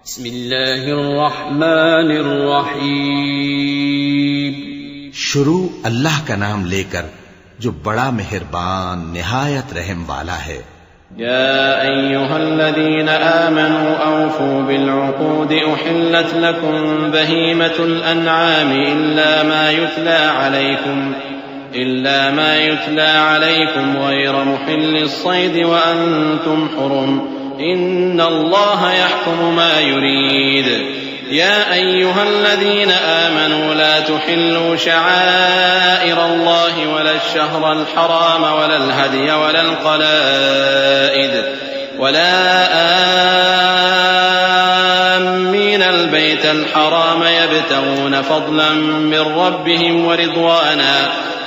بسم اللہ الرحمن الرحیم. شروع اللہ کا نام لے کر جو بڑا مہربان نہایت رحم والا ہے. يا أيها الذين آمنوا أوفوا بالعقود أحلت لكم بهيمة الأنعام إلا ما يتلى عليكم غير محل الصيد وأنتم حرم إن الله يحكم ما يريد. يا أيها الذين آمنوا لا تحلوا شعائر الله ولا الشهر الحرام ولا الهدي ولا القلائد ولا آمين البيت الحرام يبتغون فضلا من ربهم ورضوانا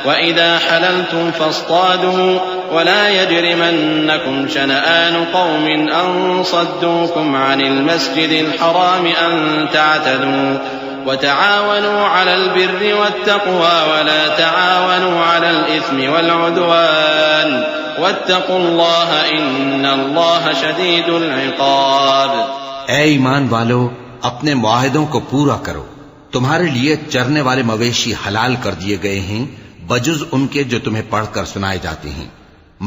وإذا حللتم فاصطادوا ولا يجرمنكم شنآن قوم أن صدوكم عن المسجد الحرام أن تعتدوا وتعاونوا على البر والتقوى ولا تعاونوا على الإثم والعدوان واتقوا الله إن الله شديد العقاب. اے ایمان والو، اپنے معاہدوں کو پورا کرو. تمہارے لیے چرنے والے مویشی حلال کر دیے گئے ہیں بجز ان کے جو تمہیں پڑھ کر سنائے جاتے ہیں،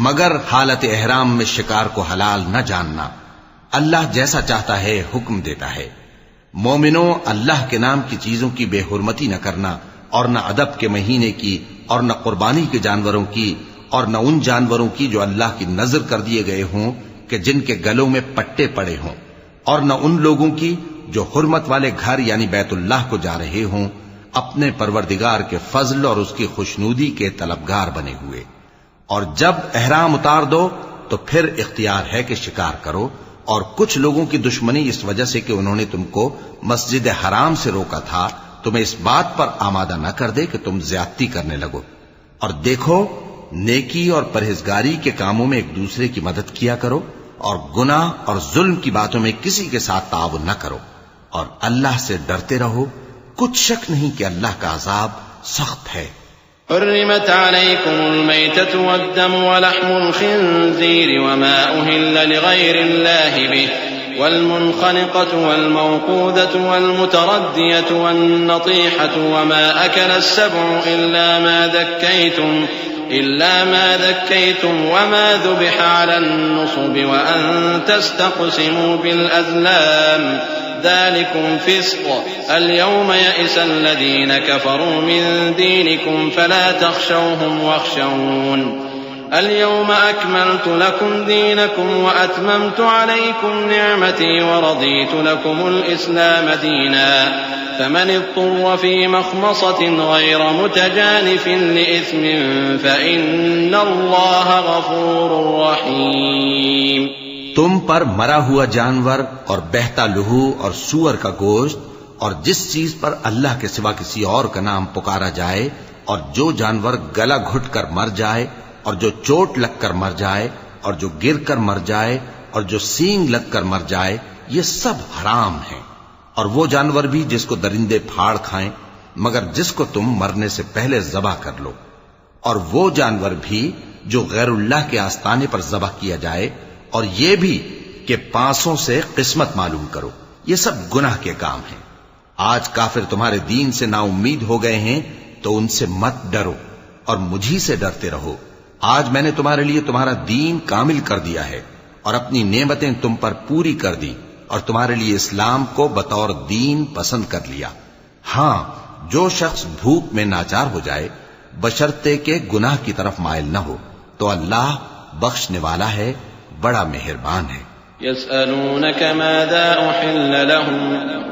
مگر حالت احرام میں شکار کو حلال نہ جاننا. اللہ جیسا چاہتا ہے حکم دیتا ہے. مومنوں، اللہ کے نام کی چیزوں کی بے حرمتی نہ کرنا، اور نہ ادب کے مہینے کی، اور نہ قربانی کے جانوروں کی، اور نہ ان جانوروں کی جو اللہ کی نذر کر دیے گئے ہوں کہ جن کے گلوں میں پٹے پڑے ہوں، اور نہ ان لوگوں کی جو حرمت والے گھر یعنی بیت اللہ کو جا رہے ہوں اپنے پروردگار کے فضل اور اس کی خوشنودی کے طلبگار بنے ہوئے. اور جب احرام اتار دو تو پھر اختیار ہے کہ شکار کرو. اور کچھ لوگوں کی دشمنی اس وجہ سے کہ انہوں نے تم کو مسجد حرام سے روکا تھا تمہیں اس بات پر آمادہ نہ کر دے کہ تم زیادتی کرنے لگو. اور دیکھو، نیکی اور پرہیزگاری کے کاموں میں ایک دوسرے کی مدد کیا کرو، اور گناہ اور ظلم کی باتوں میں کسی کے ساتھ تعاون نہ کرو، اور اللہ سے ڈرتے رہو. کچھ شک نہیں کہ اللہ کا عذاب سخت ہے. حرمت عليكم الميتة والدم ولحم الخنزير وما أهل لغير الله به والمنخنقة والموقوذة والمتردية والنطيحة وما أكل السبع إلا ما ذكيتم وما ذبح على النصب وأن تستقسموا بالأزلام ذلكم فسق. اليوم يئس الذين كفروا من دينكم فلا تخشوهم واخشون. اليوم أكملت لكم دينكم وأتممت عليكم نعمتي ورضيت لكم الإسلام دينا. فمن اضطر في مخمصة غير متجانف لإثم فإن الله غفور رحيم. تم پر مرا ہوا جانور اور بہتا لہو اور سور کا گوشت اور جس چیز پر اللہ کے سوا کسی اور کا نام پکارا جائے، اور جو جانور گلا گھٹ کر مر جائے، اور جو چوٹ لگ کر مر جائے، اور جو گر کر مر جائے، اور جو سینگ لگ کر مر جائے، یہ سب حرام ہیں. اور وہ جانور بھی جس کو درندے پھاڑ کھائیں مگر جس کو تم مرنے سے پہلے ذبح کر لو. اور وہ جانور بھی جو غیر اللہ کے آستانے پر ذبح کیا جائے، اور یہ بھی کہ پانسوں سے قسمت معلوم کرو. یہ سب گناہ کے کام ہیں. آج کافر تمہارے دین سے نا امید ہو گئے ہیں تو ان سے مت ڈرو اور مجھی سے ڈرتے رہو. آج میں نے تمہارے لیے تمہارا دین کامل کر دیا ہے اور اپنی نعمتیں تم پر پوری کر دی اور تمہارے لیے اسلام کو بطور دین پسند کر لیا. ہاں، جو شخص بھوک میں ناچار ہو جائے بشرطے کہ گناہ کی طرف مائل نہ ہو تو اللہ بخشنے والا ہے، بڑا مہربان ہے. يسألونك ماذا أحل لهم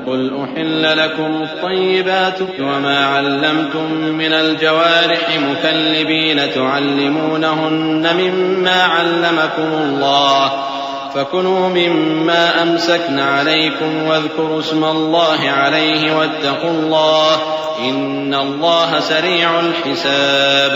قل أحل لكم الطيبات وما علمتم من الجوارح مكلبين تعلمونهن مما علمكم الله فكلوا مما أمسكن عليكم واذكروا اسم الله عليه واتقوا الله إن الله سريع الحساب.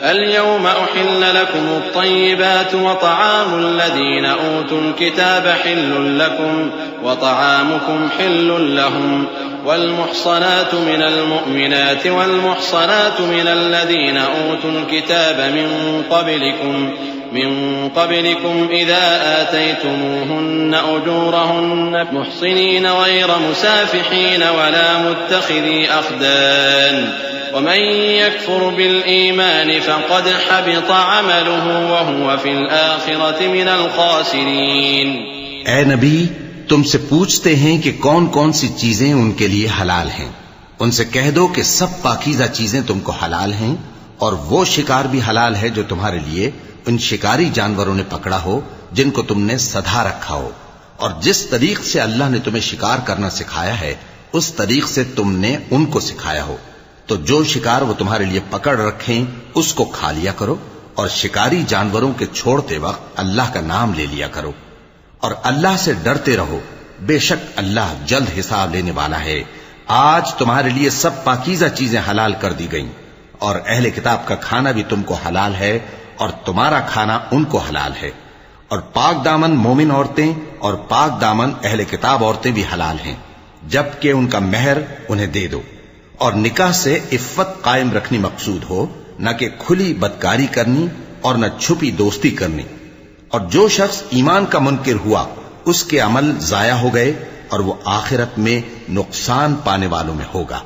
اليوم أحل لكم الطيبات وطعام الذين أوتوا الكتاب حل لكم وطعامكم حل لهم والمحصنات من المؤمنات والمحصنات من الذين أوتوا الكتاب من قبلكم من قبلكم إذا آتيتموهن أجورهن محصنين غير مسافحين ولا متخذي أخدان ومن يكفر بالإيمان فقد حبط عمله وهو في الآخرة من الخاسرين. اے نبی، تم سے پوچھتے ہیں کہ کون کون سی چیزیں ان کے لیے حلال ہیں. ان سے کہہ دو کہ سب پاکیزہ چیزیں تم کو حلال ہیں، اور وہ شکار بھی حلال ہے جو تمہارے لیے ان شکاری جانوروں نے پکڑا ہو جن کو تم نے سدھا رکھا ہو، اور جس طریق سے اللہ نے تمہیں شکار کرنا سکھایا ہے اس طریق سے تم نے ان کو سکھایا ہو. تو جو شکار وہ تمہارے لیے پکڑ رکھیں اس کو کھا لیا کرو، اور شکاری جانوروں کے چھوڑتے وقت اللہ کا نام لے لیا کرو، اور اللہ سے ڈرتے رہو، بے شک اللہ جلد حساب لینے والا ہے. آج تمہارے لیے سب پاکیزہ چیزیں حلال کر دی گئیں، اور اہل کتاب کا کھانا بھی تم کو حلال ہے اور تمہارا کھانا ان کو حلال ہے. اور پاک دامن مومن عورتیں اور پاک دامن اہل کتاب عورتیں بھی حلال ہیں، جبکہ ان کا مہر انہیں دے دو. اور نکاح سے عفت قائم رکھنی مقصود ہو، نہ کہ کھلی بدکاری کرنی اور نہ چھپی دوستی کرنی. اور جو شخص ایمان کا منکر ہوا اس کے عمل ضائع ہو گئے اور وہ آخرت میں نقصان پانے والوں میں ہوگا.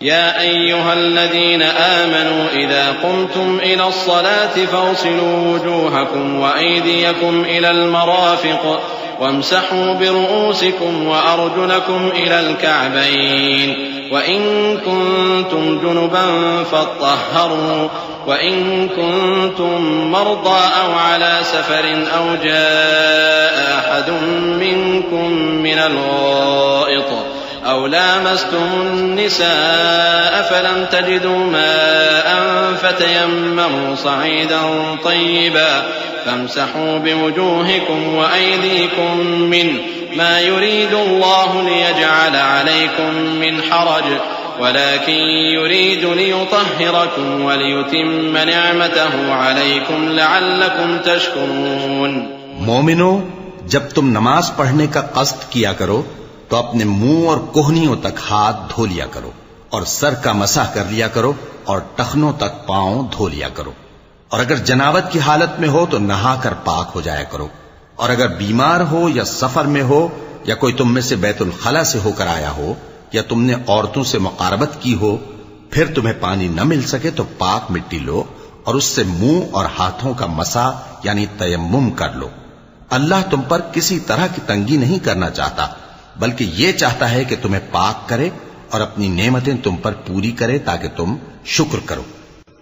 يا أيها الذين آمنوا إذا قمتم إلى الصلاة فاغسلوا وجوهكم وأيديكم إلى المرافق وامسحوا برؤوسكم وأرجلكم إلى الكعبين وإن كنتم جنبا فاطهروا وإن كنتم مرضى أو على سفر أو جاء أحد منكم من الغائط أو لامستم النساء فلم تجدوا ماء فتيمموا صعيدا طيبا فامسحوا بوجوهكم وأيديكم منه ما يريد الله ليجعل عليكم من حرج ولكن يريد ليطهركم وليتم نعمته عليكم لعلكم تشكرون. مومنو، جب تم نماز پڑھنے کا قصد کیا کرو تو اپنے منہ اور کوہنیوں تک ہاتھ دھو لیا کرو، اور سر کا مسح کر لیا کرو، اور ٹخنوں تک پاؤں دھو لیا کرو. اور اگر جنابت کی حالت میں ہو تو نہا کر پاک ہو جایا کرو. اور اگر بیمار ہو یا سفر میں ہو یا کوئی تم میں سے بیت الخلا سے ہو کر آیا ہو یا تم نے عورتوں سے مقاربت کی ہو، پھر تمہیں پانی نہ مل سکے تو پاک مٹی لو اور اس سے منہ اور ہاتھوں کا مسح یعنی تیمم کر لو. اللہ تم پر کسی طرح کی تنگی نہیں کرنا چاہتا، بلکہ یہ چاہتا ہے کہ تمہیں پاک کرے اور اپنی نعمتیں تم پر پوری کرے تاکہ تم شکر کرو.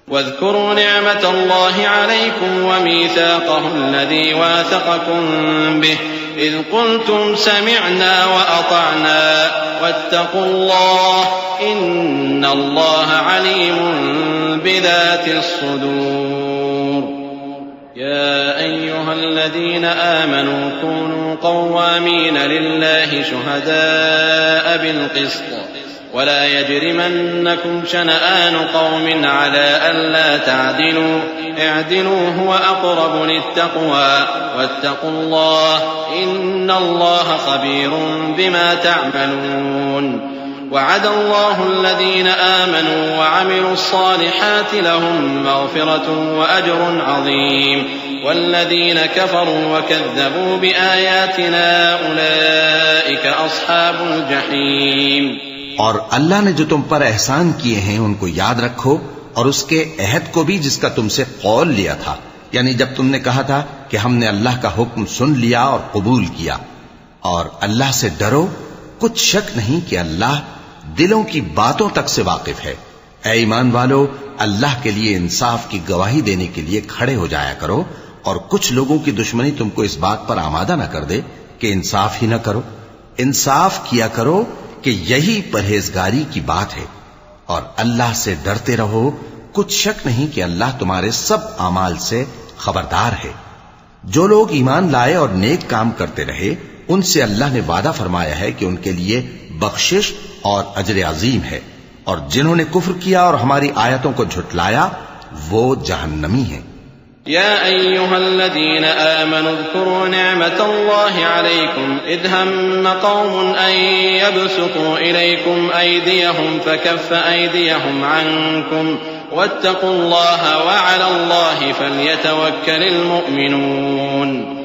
واذكروا نعمة الله عليكم وميثاقه الذي واثقكم به إذ قلتم سمعنا وأطعنا واتقوا الله إن الله عليم بذات الصدور. يا أيها الذين آمنوا كونوا قوامين لله شهداء بالقسط ولا يجرمنكم شنآن قوم على ألا تعدلوا اعدلوا هو أقرب للتقوى واتقوا الله إن الله خبير بما تعملون. وعد الله الذين آمنوا وعملوا الصالحات لهم مغفرة وأجر عظيم والذين كفروا وكذبوا بآياتنا أولئك أصحاب الجحيم. اور اللہ نے جو تم پر احسان کیے ہیں ان کو یاد رکھو، اور اس کے عہد کو بھی جس کا تم سے قول لیا تھا، یعنی جب تم نے کہا تھا کہ ہم نے اللہ کا حکم سن لیا اور قبول کیا. اور اللہ سے ڈرو، کچھ شک نہیں کہ اللہ دلوں کی باتوں تک سے واقف ہے. اے ایمان والو، اللہ کے لیے انصاف کی گواہی دینے کے لیے کھڑے ہو جایا کرو، اور کچھ لوگوں کی دشمنی تم کو اس بات پر آمادہ نہ کر دے کہ انصاف ہی نہ کرو. انصاف کیا کرو کہ یہی پرہیزگاری کی بات ہے، اور اللہ سے ڈرتے رہو، کچھ شک نہیں کہ اللہ تمہارے سب اعمال سے خبردار ہے. جو لوگ ایمان لائے اور نیک کام کرتے رہے ان سے اللہ نے وعدہ فرمایا ہے کہ ان کے لیے بخشش اور اجر عظیم ہے، اور جنہوں نے کفر کیا اور ہماری آیتوں کو جھٹلایا وہ جہنمی ہیں. يا أيها الذين آمنوا اذكروا نعمة الله عليكم إذ هم قوم أن يبسطوا إليكم أيديهم فكف أيديهم عنكم واتقوا الله وعلى الله فليتوكل المؤمنون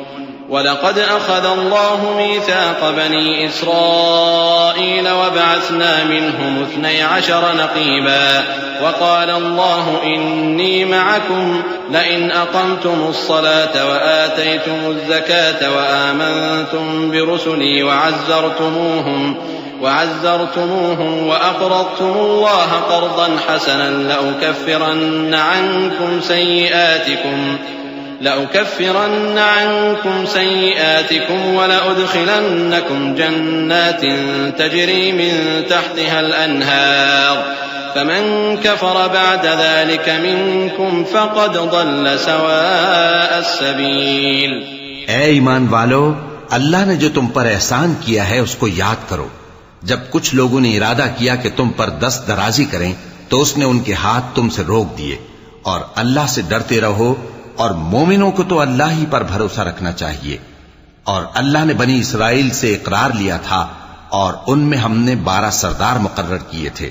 ولقد أخذ الله ميثاق بني إسرائيل وبعثنا منهم 12 نقيبا وقال الله إني معكم لئن أقمتم الصلاة وآتيتم الزكاة وآمنتم برسلي وعزرتموهم وأقرضتم الله قرضا حسنا لأكفرن عنكم سيئاتكم ولأدخلنكم جنات تجري من تحتها الأنهار فمن كفر بعد ذلك منكم فقد ضل سواء السبيل. اے ایمان والو، اللہ نے جو تم پر احسان کیا ہے اس کو یاد کرو. جب کچھ لوگوں نے ارادہ کیا کہ تم پر دست درازی کریں تو اس نے ان کے ہاتھ تم سے روک دیے. اور اللہ سے ڈرتے رہو، اور مومنوں کو تو اللہ ہی پر بھروسہ رکھنا چاہیے. اور اللہ نے بنی اسرائیل سے اقرار لیا تھا اور ان میں ہم نے 12 سردار مقرر کیے تھے.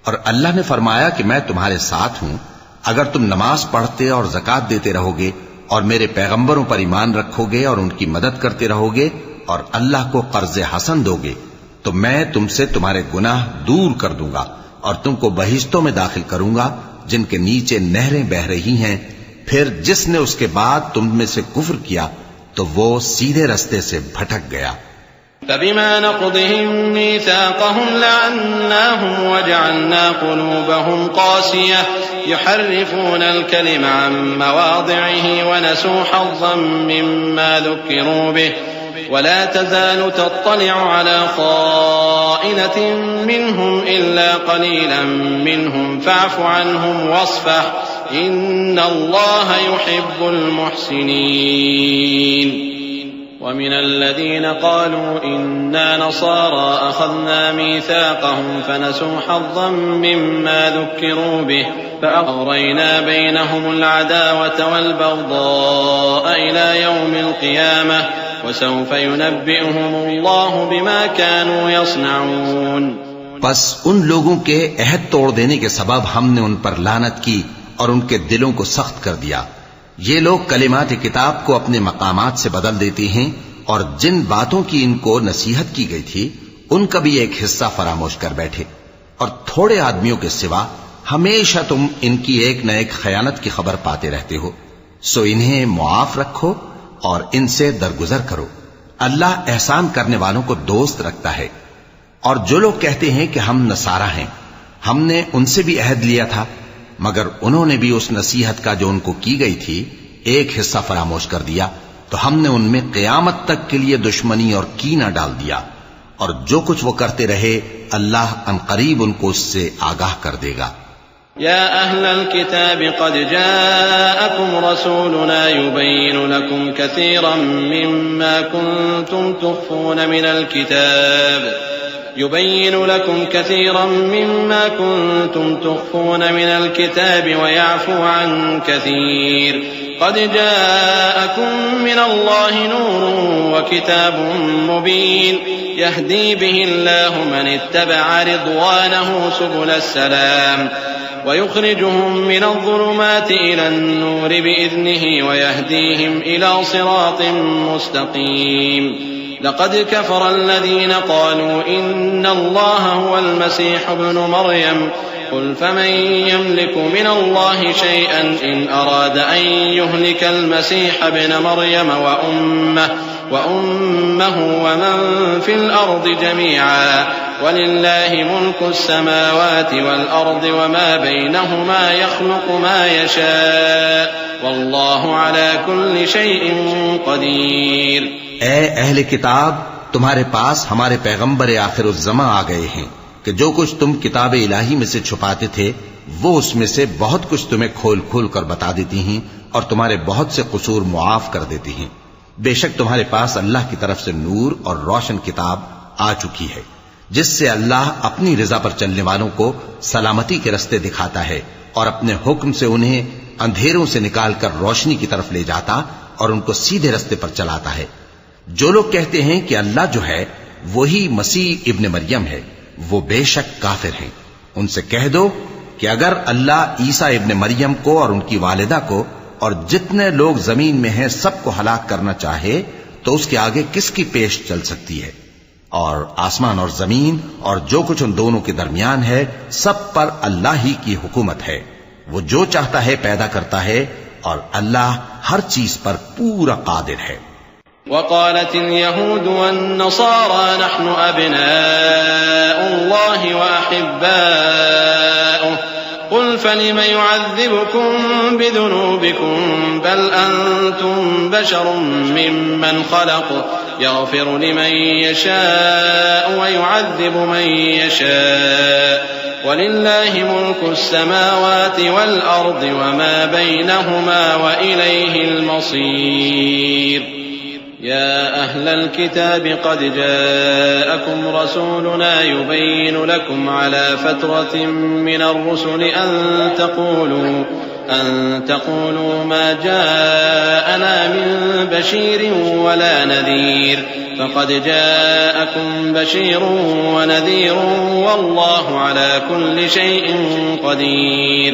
اور اللہ نے فرمایا کہ میں تمہارے ساتھ ہوں اگر تم نماز پڑھتے اور زکات دیتے رہو گے اور میرے پیغمبروں پر ایمان رکھو گے اور ان کی مدد کرتے رہو گے اور اللہ کو قرض حسن دو گے تو میں تم سے تمہارے گناہ دور کر دوں گا اور تم کو بہشتوں میں داخل کروں گا جن کے نیچے نہریں بہ رہی ہیں. پھر جس نے اس کے بعد تم میں سے کفر کیا تو وہ سیدھے رستے سے بھٹک گیا. فبما نقضهم ميثاقهم لعناهم وجعلنا قلوبهم قاسية يحرفون الكلم عن مواضعه ونسوا حظا مما ذكروا به ولا تزال تطلع على خائنة منهم إلا قليلا منهم فاعف عنهم واصفح إن الله يحب المحسنين. ومن الذين قالوا إنا نصارى أخذنا ميثاقهم فنسوا حظا مما ذكروا به فأغرينا بينهم العداوة والبغضاء إلى يوم القيامة وسوف ينبئهم الله بما كانوا يصنعون. پس ان لوگوں کے عہد توڑ دینے کے سبب ہم نے ان پر لعنت کی اور ان کے دلوں کو سخت کر دیا. یہ لوگ کلمات کتاب کو اپنے مقامات سے بدل دیتے ہیں اور جن باتوں کی ان کو نصیحت کی گئی تھی ان کا بھی ایک حصہ فراموش کر بیٹھے. اور تھوڑے آدمیوں کے سوا ہمیشہ تم ان کی ایک نہ ایک خیانت کی خبر پاتے رہتے ہو. سو انہیں معاف رکھو اور ان سے درگزر کرو. اللہ احسان کرنے والوں کو دوست رکھتا ہے. اور جو لوگ کہتے ہیں کہ ہم نصارہ ہیں، ہم نے ان سے بھی عہد لیا تھا مگر انہوں نے بھی اس نصیحت کا جو ان کو کی گئی تھی ایک حصہ فراموش کر دیا تو ہم نے ان میں قیامت تک کے لیے دشمنی اور کینہ ڈال دیا. اور جو کچھ وہ کرتے رہے اللہ عنقریب ان کو اس سے آگاہ کر دے گا. يا أهل الكتاب قد جاءكم رسولنا يبين لكم كثيرا مما كنتم تخفون من الكتاب ويعفو عن كثير قد جاءكم من الله نور وكتاب مبين يهدي به الله من اتبع رضوانه سبل السلام ويخرجهم من الظلمات إلى النور بإذنه ويهديهم إلى صراط مستقيم. لقد كفر الذين قالوا إن الله هو المسيح ابن مريم قل فمن يملك من الله شيئا إن أراد أن يهلك المسيح ابن مريم وأمه ومن في الأرض جميعا ولله ملك السماوات والأرض وما بينهما يخلق ما يشاء والله على كل شيء قدير. اے اہل کتاب، تمہارے پاس ہمارے پیغمبر آخر الزماں آ گئے ہیں کہ جو کچھ تم کتاب الہی میں سے چھپاتے تھے وہ اس میں سے بہت کچھ تمہیں کھول کھول کر بتا دیتی ہیں اور تمہارے بہت سے قصور معاف کر دیتی ہیں. بے شک تمہارے پاس اللہ کی طرف سے نور اور روشن کتاب آ چکی ہے جس سے اللہ اپنی رضا پر چلنے والوں کو سلامتی کے رستے دکھاتا ہے اور اپنے حکم سے انہیں اندھیروں سے نکال کر روشنی کی طرف لے جاتا اور ان کو سیدھے رستے پر چلاتا ہے. جو لوگ کہتے ہیں کہ اللہ جو ہے وہی مسیح ابن مریم ہے وہ بے شک کافر ہیں. ان سے کہہ دو کہ اگر اللہ عیسیٰ ابن مریم کو اور ان کی والدہ کو اور جتنے لوگ زمین میں ہیں سب کو ہلاک کرنا چاہے تو اس کے آگے کس کی پیش چل سکتی ہے؟ اور آسمان اور زمین اور جو کچھ ان دونوں کے درمیان ہے سب پر اللہ ہی کی حکومت ہے. وہ جو چاہتا ہے پیدا کرتا ہے اور اللہ ہر چیز پر پورا قادر ہے. وقالت اليهود والنصارى نحن أبناء الله وأحباؤه قل فلم يعذبكم بذنوبكم بل أنتم بشر ممن خلق يغفر لمن يشاء ويعذب من يشاء ولله ملك السماوات والأرض وما بينهما وإليه المصير. يا أهل الكتاب قد جاءكم رسولنا يبين لكم على فترة من الرسل أن تقولوا ما جاءنا من بشير ولا نذير فقد جاءكم بشير ونذير والله على كل شيء قدير.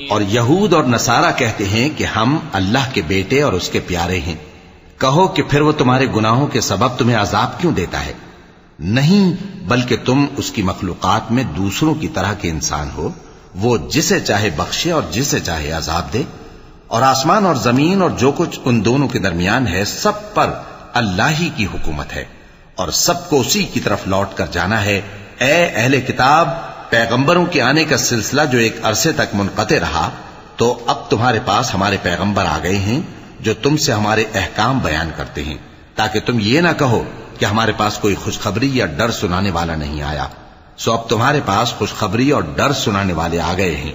اور یہود اور نصارہ کہتے ہیں کہ ہم اللہ کے بیٹے اور اس کے پیارے ہیں. کہو کہ پھر وہ تمہارے گناہوں کے سبب تمہیں عذاب کیوں دیتا ہے؟ نہیں، بلکہ تم اس کی مخلوقات میں دوسروں کی طرح کے انسان ہو. وہ جسے چاہے بخشے اور جسے چاہے عذاب دے. اور آسمان اور زمین اور جو کچھ ان دونوں کے درمیان ہے سب پر اللہ ہی کی حکومت ہے اور سب کو اسی کی طرف لوٹ کر جانا ہے. اے اہل کتاب، پیغمبروں کے آنے کا سلسلہ جو ایک عرصے تک منقطع رہا تو اب تمہارے پاس ہمارے پیغمبر آ گئے ہیں جو تم سے ہمارے احکام بیان کرتے ہیں، تاکہ تم یہ نہ کہو کہ ہمارے پاس کوئی خوشخبری یا ڈر سنانے والا نہیں آیا. سو اب تمہارے پاس خوشخبری اور ڈر سنانے والے آ گئے ہیں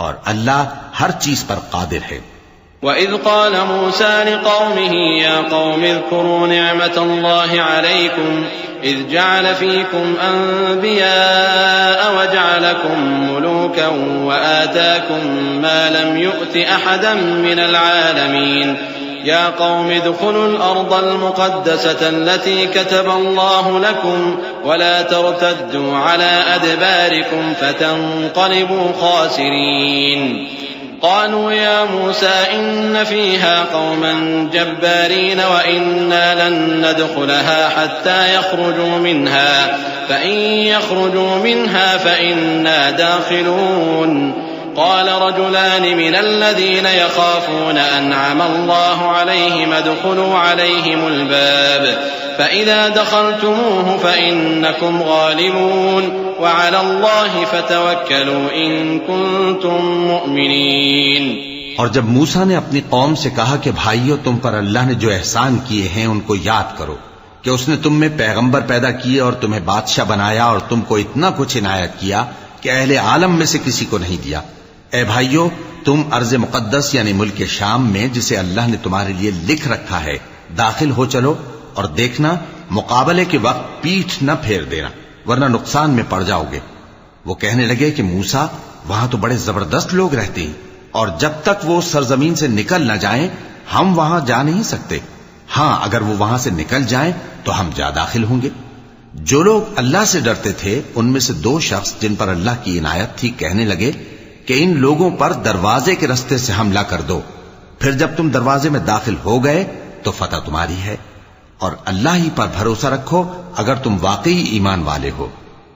اور اللہ ہر چیز پر قادر ہے. وَإِذْ قَالَ مُوسَى لِقَوْمِهِ يَا قَوْمِ اذْكُرُوا نِعْمَةَ اللَّهِ عَلَيْكُمْ إِذْ جَعَلَ فِيكُمْ أَنْبِيَاءَ وَجَعَلَكُمْ مُلُوكًا وَآتَاكُمْ مَا لَمْ يُؤْتِ أَحَدًا مِنَ الْعَالَمِينَ يَا قَوْمِ ادْخُلُوا الْأَرْضَ الْمُقَدَّسَةَ الَّتِي كَتَبَ اللَّهُ لَكُمْ وَلَا تَرْتَدُّوا عَلَى أَدْبَارِكُمْ فَتَنْقَلِبُوا خَاسِرِينَ. قالوا يا موسى إن فيها قوما جبارين وإنا لن ندخلها حتى يخرجوا منها فإن يخرجوا منها فإنا داخلون. قال رجلان من الذين يخافون أنعم الله عليهم ادخلوا عليهم الباب فإذا دخلتموه فإنكم غالبون وعلى الله فتوكلوا إن كنتم مؤمنين. اور جب موسیٰ نے اپنی قوم سے کہا کہ بھائیو، تم پر اللہ نے جو احسان کیے ہیں ان کو یاد کرو، کہ اس نے تم میں پیغمبر پیدا کیے اور تمہیں بادشاہ بنایا اور تم کو اتنا کچھ عنایت کیا کہ اہل عالم میں سے کسی کو نہیں دیا. اے بھائیو، تم ارض مقدس یعنی ملک شام میں جسے اللہ نے تمہارے لیے لکھ رکھا ہے داخل ہو چلو، اور دیکھنا مقابلے کے وقت پیٹھ نہ پھیر دینا ورنہ نقصان میں پڑ جاؤ گے. وہ کہنے لگے کہ موسیٰ، وہاں تو بڑے زبردست لوگ رہتے ہیں اور جب تک وہ سرزمین سے نکل نہ جائیں ہم وہاں جا نہیں سکتے. ہاں، اگر وہ وہاں سے نکل جائیں تو ہم جا داخل ہوں گے. جو لوگ اللہ سے ڈرتے تھے ان میں سے دو شخص جن پر اللہ کی عنایت تھی کہنے لگے کہ ان لوگوں پر دروازے کے رستے سے حملہ کر دو، پھر جب تم دروازے میں داخل ہو گئے تو فتح تمہاری ہے، اور اللہ ہی پر بھروسہ رکھو اگر تم واقعی ایمان والے ہو.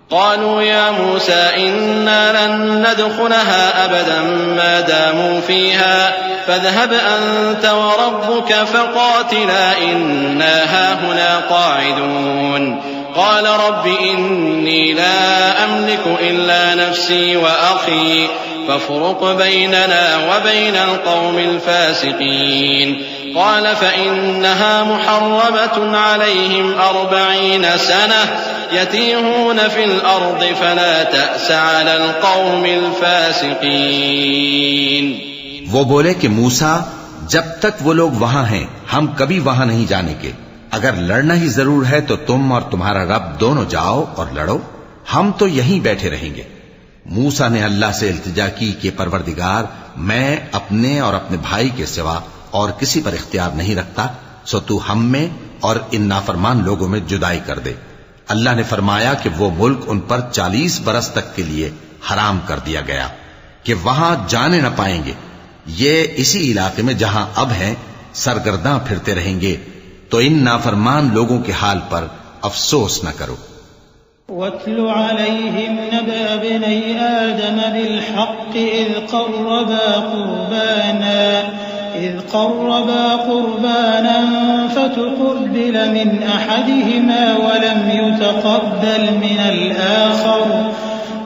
قالوا يا موسى إنا لن ندخلها أبدا ما داموا فيها فاذهب أنت وربك فقاتلا إنا هاهنا قاعدون. قال رب إني لا أملك إلا نفسي وأخي فافرق بيننا وبين القوم الفاسقين. قال فإنها محرمة عليهم 40 سنة يتيهون في الأرض فلا تأس على القوم الفاسقين. وہ بولے کہ موسیٰ، جب تک وہ لوگ وہاں ہیں ہم کبھی وہاں نہیں جانے کے. اگر لڑنا ہی ضرور ہے تو تم اور تمہارا رب دونوں جاؤ اور لڑو، ہم تو یہیں بیٹھے رہیں گے. موسیٰ نے اللہ سے التجا کی کہ پروردگار، میں اپنے اور اپنے بھائی کے سوا اور کسی پر اختیار نہیں رکھتا، سو تو ہم میں اور ان نافرمان لوگوں میں جدائی کر دے. اللہ نے فرمایا کہ وہ ملک ان پر 40 برس تک کے لیے حرام کر دیا گیا. کہ وہاں جانے نہ پائیں گے، یہ اسی علاقے میں جہاں اب ہیں سرگرداں پھرتے رہیں گے، تو ان نافرمان لوگوں کے حال پر افسوس نہ کرو۔ وَاتْلُ عَلَيْهِمْ نَبَأَ ابْنَيْ آدَمَ بِالْحَقِّ إِذْ قَرَّبَا قُرْبَانًا فَتُقُبِّلَ مِنْ أَحَدِهِمَا وَلَمْ يُتَقَبَّلْ مِنَ الْآخَرِ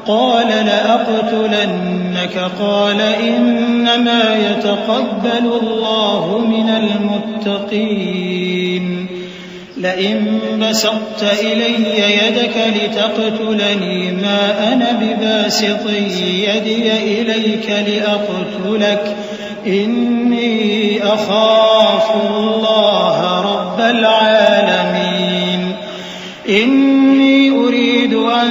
قَالَ لَأَقْتُلَنَّكَ قَالَ إِنَّمَا يَتَقَبَّلُ اللَّهُ مِنَ الْمُتَّقِينَ لئن بسطت إلي يدك لتقتلني ما أنا بباسط يدي إليك لأقتلك إني أخاف الله رب العالمين إني أريد أن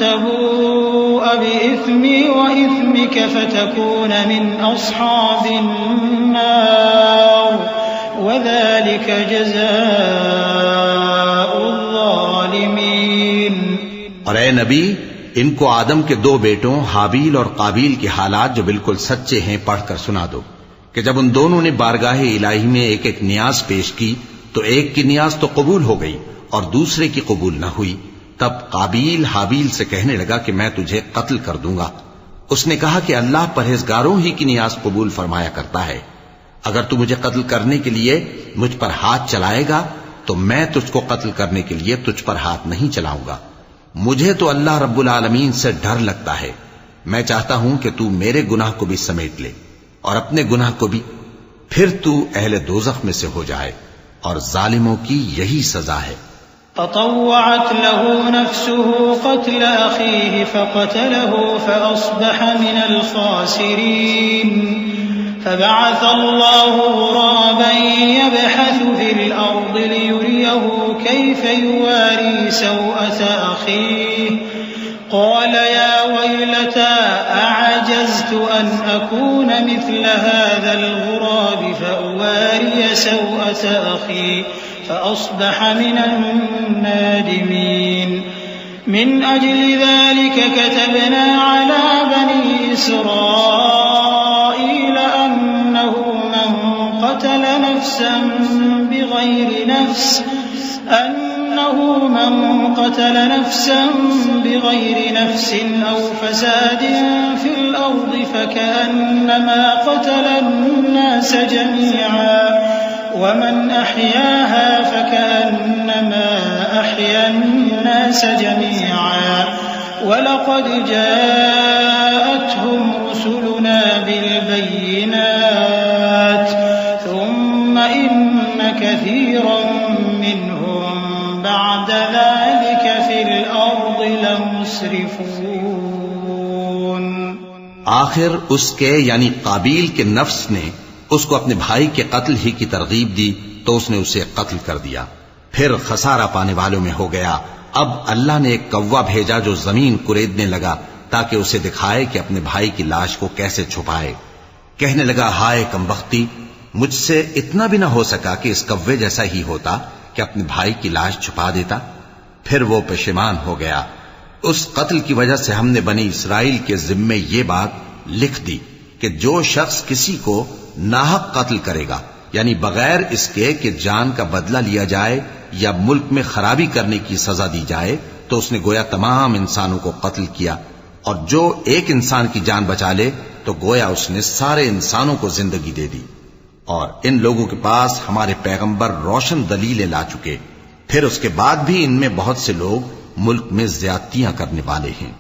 تبوء بإثمي وإثمك فتكون من أصحاب النار وذلك جزاء الظالمين۔ اور اے نبی، ان کو آدم کے دو بیٹوں حابیل اور قابیل کے حالات جو بالکل سچے ہیں پڑھ کر سنا دو کہ جب ان دونوں نے بارگاہ الہی میں ایک ایک نیاز پیش کی تو ایک کی نیاز تو قبول ہو گئی اور دوسرے کی قبول نہ ہوئی، تب قابیل حابیل سے کہنے لگا کہ میں تجھے قتل کر دوں گا۔ اس نے کہا کہ اللہ پرہیزگاروں ہی کی نیاز قبول فرمایا کرتا ہے، اگر تو مجھے قتل کرنے کے لیے مجھ پر ہاتھ چلائے گا تو میں تجھ کو قتل کرنے کے لیے تجھ پر ہاتھ نہیں چلاؤں گا۔ مجھے تو اللہ رب العالمین سے ڈر لگتا ہے، میں چاہتا ہوں کہ تو میرے گناہ کو بھی سمیٹ لے اور اپنے گناہ کو بھی، پھر تو اہل دوزخ میں سے ہو جائے، اور ظالموں کی یہی سزا ہے۔ فطوعت له نفسه قتل أخيه فقتله فأصبح من الخاسرين فبعث الله غرابا يبحث في الأرض ليريه كيف يواري سوءة أخيه قال يا ويلتى أعجزت أن أكون مثل هذا الغراب فأواري سوءة أخي فأصبح من النادمين من أجل ذلك كتبنا على بني إسرائيل أنه من قتل نفسا بغير نفس أو فساد في الأرض فكأنما قتل الناس جميعا ومن أحياها فكأنما أحيا الناس جميعا ولقد جاءتهم رسلنا بالبينات ثم إن كثيرا منهم بعد ذلك في الأرض لمسرفون۔ آخر اس کے یعنی قابیل کے نفس نے اس کو اپنے بھائی کے قتل ہی کی ترغیب دی تو اس نے اسے قتل کر دیا، پھر خسارہ پانے والوں میں ہو گیا۔ اب اللہ نے ایک کوا بھیجا جو زمین کریدنے لگا تاکہ اسے دکھائے کہ اپنے بھائی کی لاش کو کیسے چھپائے۔ کہنے لگا ہائے کمبختی، مجھ سے اتنا بھی نہ ہو سکا کہ اس کوے جیسا ہی ہوتا کہ اپنے بھائی کی لاش چھپا دیتا۔ پھر وہ پشیمان ہو گیا۔ اس قتل کی وجہ سے ہم نے بنی اسرائیل کے ذمے یہ بات لکھ دی کہ جو شخص کسی کو ناحق قتل کرے گا، یعنی بغیر اس کے کہ جان کا بدلہ لیا جائے یا ملک میں خرابی کرنے کی سزا دی جائے، تو اس نے گویا تمام انسانوں کو قتل کیا، اور جو ایک انسان کی جان بچا لے تو گویا اس نے سارے انسانوں کو زندگی دے دی۔ اور ان لوگوں کے پاس ہمارے پیغمبر روشن دلیلیں لا چکے، پھر اس کے بعد بھی ان میں بہت سے لوگ ملک میں زیادتیاں کرنے والے ہیں۔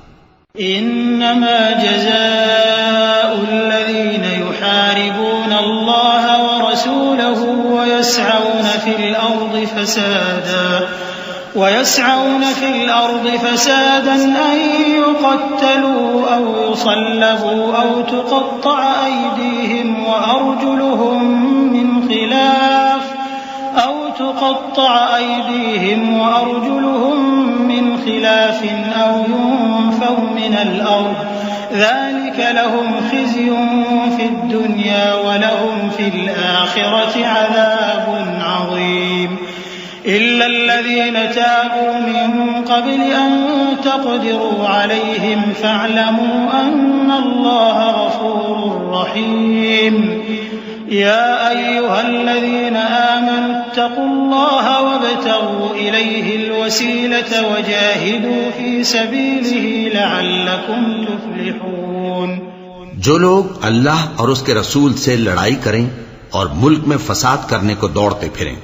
انما جزاء الذين يحاربون الله ورسوله ويسعون في الأرض فسادا أن يقتلوا أو يصلبوا أو تقطع أيديهم وأرجلهم من خلاف أو ينفوا من الأرض ذلك لهم خزي في الدنيا ولهم في الآخرة عذاب عظيم۔ إلا الذين تابوا من قبل أن تقدروا عليهم فاعلموا أن الله غفور رحيم يا أيها الذين آمنوا اتقوا الله وابتغوا إليه الوسيلة وجاهدوا في سبيله لعلكم تفلحون. جو لوگ اللہ اور اس کے رسول سے لڑائی کریں اور ملک میں فساد کرنے کو دوڑتے پھریں،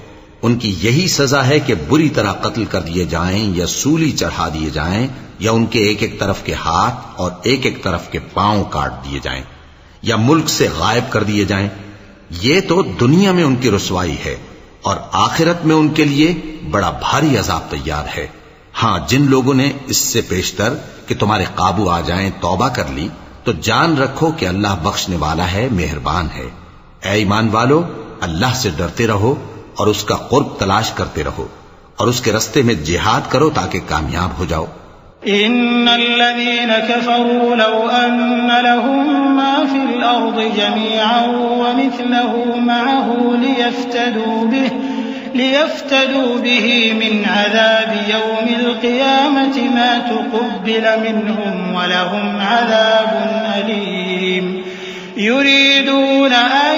ان کی یہی سزا ہے کہ بری طرح قتل کر دیے جائیں یا سولی چڑھا دیے جائیں یا ان کے ایک ایک طرف کے ہاتھ اور ایک ایک طرف کے پاؤں کاٹ دیے جائیں یا ملک سے غائب کر دیے جائیں. یہ تو دنیا میں ان کی رسوائی ہے اور آخرت میں ان کے لیے بڑا بھاری عذاب تیار ہے. ہاں، جن لوگوں نے اس سے پیشتر کہ تمہارے قابو آ جائیں توبہ کر لی تو جان رکھو کہ اللہ بخشنے والا ہے، مہربان ہے. اے ایمان والو، اللہ سے ڈرتے رہو اور اس کا قرب تلاش کرتے رہو اور اس کے رستے میں جہاد کرو تاکہ کامیاب ہو جاؤ. إن الذين كفروا لو أن لهم ما في الأرض جميعا ومثله معه ليفتدوا به من عذاب يوم القيامة ما تقبل منهم ولهم عذاب أليم. يريدون أن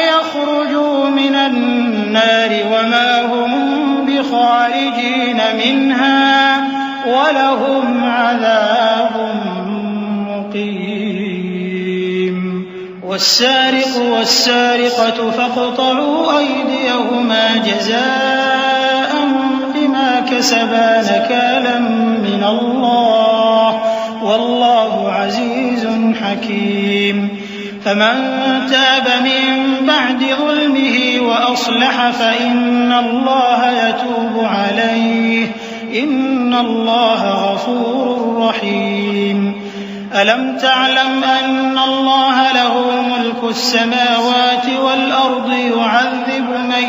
يخرجوا من النار وما هم بخارجين منها وَلَهُمْ عَذَابٌ مُقِيمٌ. وَالسَّارِقُ وَالسَّارِقَةُ فَاقْطَعُوا أَيْدِيَهُمَا جَزَاءً بِمَا كَسَبَا نَكَالًا مِّنَ اللَّهِ وَاللَّهُ عَزِيزٌ حَكِيمٌ. فَمَن تَابَ مِن بَعْدِ ظُلْمِهِ وَأَصْلَحَ فَإِنَّ اللَّهَ يَتُوبُ عَلَيْهِ إن الله غفور رحيم. ألم تعلم أن الله له ملك السماوات والأرض يعذب من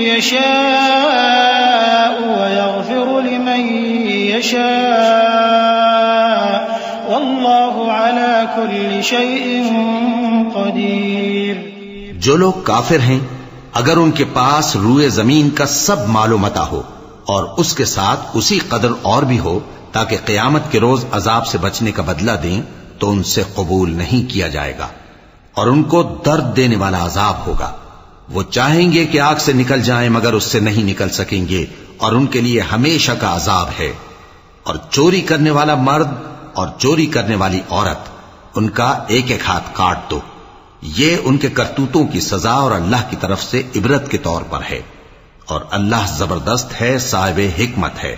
يشاء ويغفر لمن يشاء والله على كل شيء قدير. جو لوگ کافر ہیں اگر ان کے پاس روئے زمین کا سب مال و متاع ہو اور اس کے ساتھ اسی قدر اور بھی ہو تاکہ قیامت کے روز عذاب سے بچنے کا بدلہ دیں تو ان سے قبول نہیں کیا جائے گا اور ان کو درد دینے والا عذاب ہوگا. وہ چاہیں گے کہ آگ سے نکل جائیں مگر اس سے نہیں نکل سکیں گے اور ان کے لیے ہمیشہ کا عذاب ہے. اور چوری کرنے والا مرد اور چوری کرنے والی عورت، ان کا ایک ایک ہاتھ کاٹ دو. یہ ان کے کرتوتوں کی سزا اور اللہ کی طرف سے عبرت کے طور پر ہے اور اللہ زبردست ہے، صاحب حکمت ہے.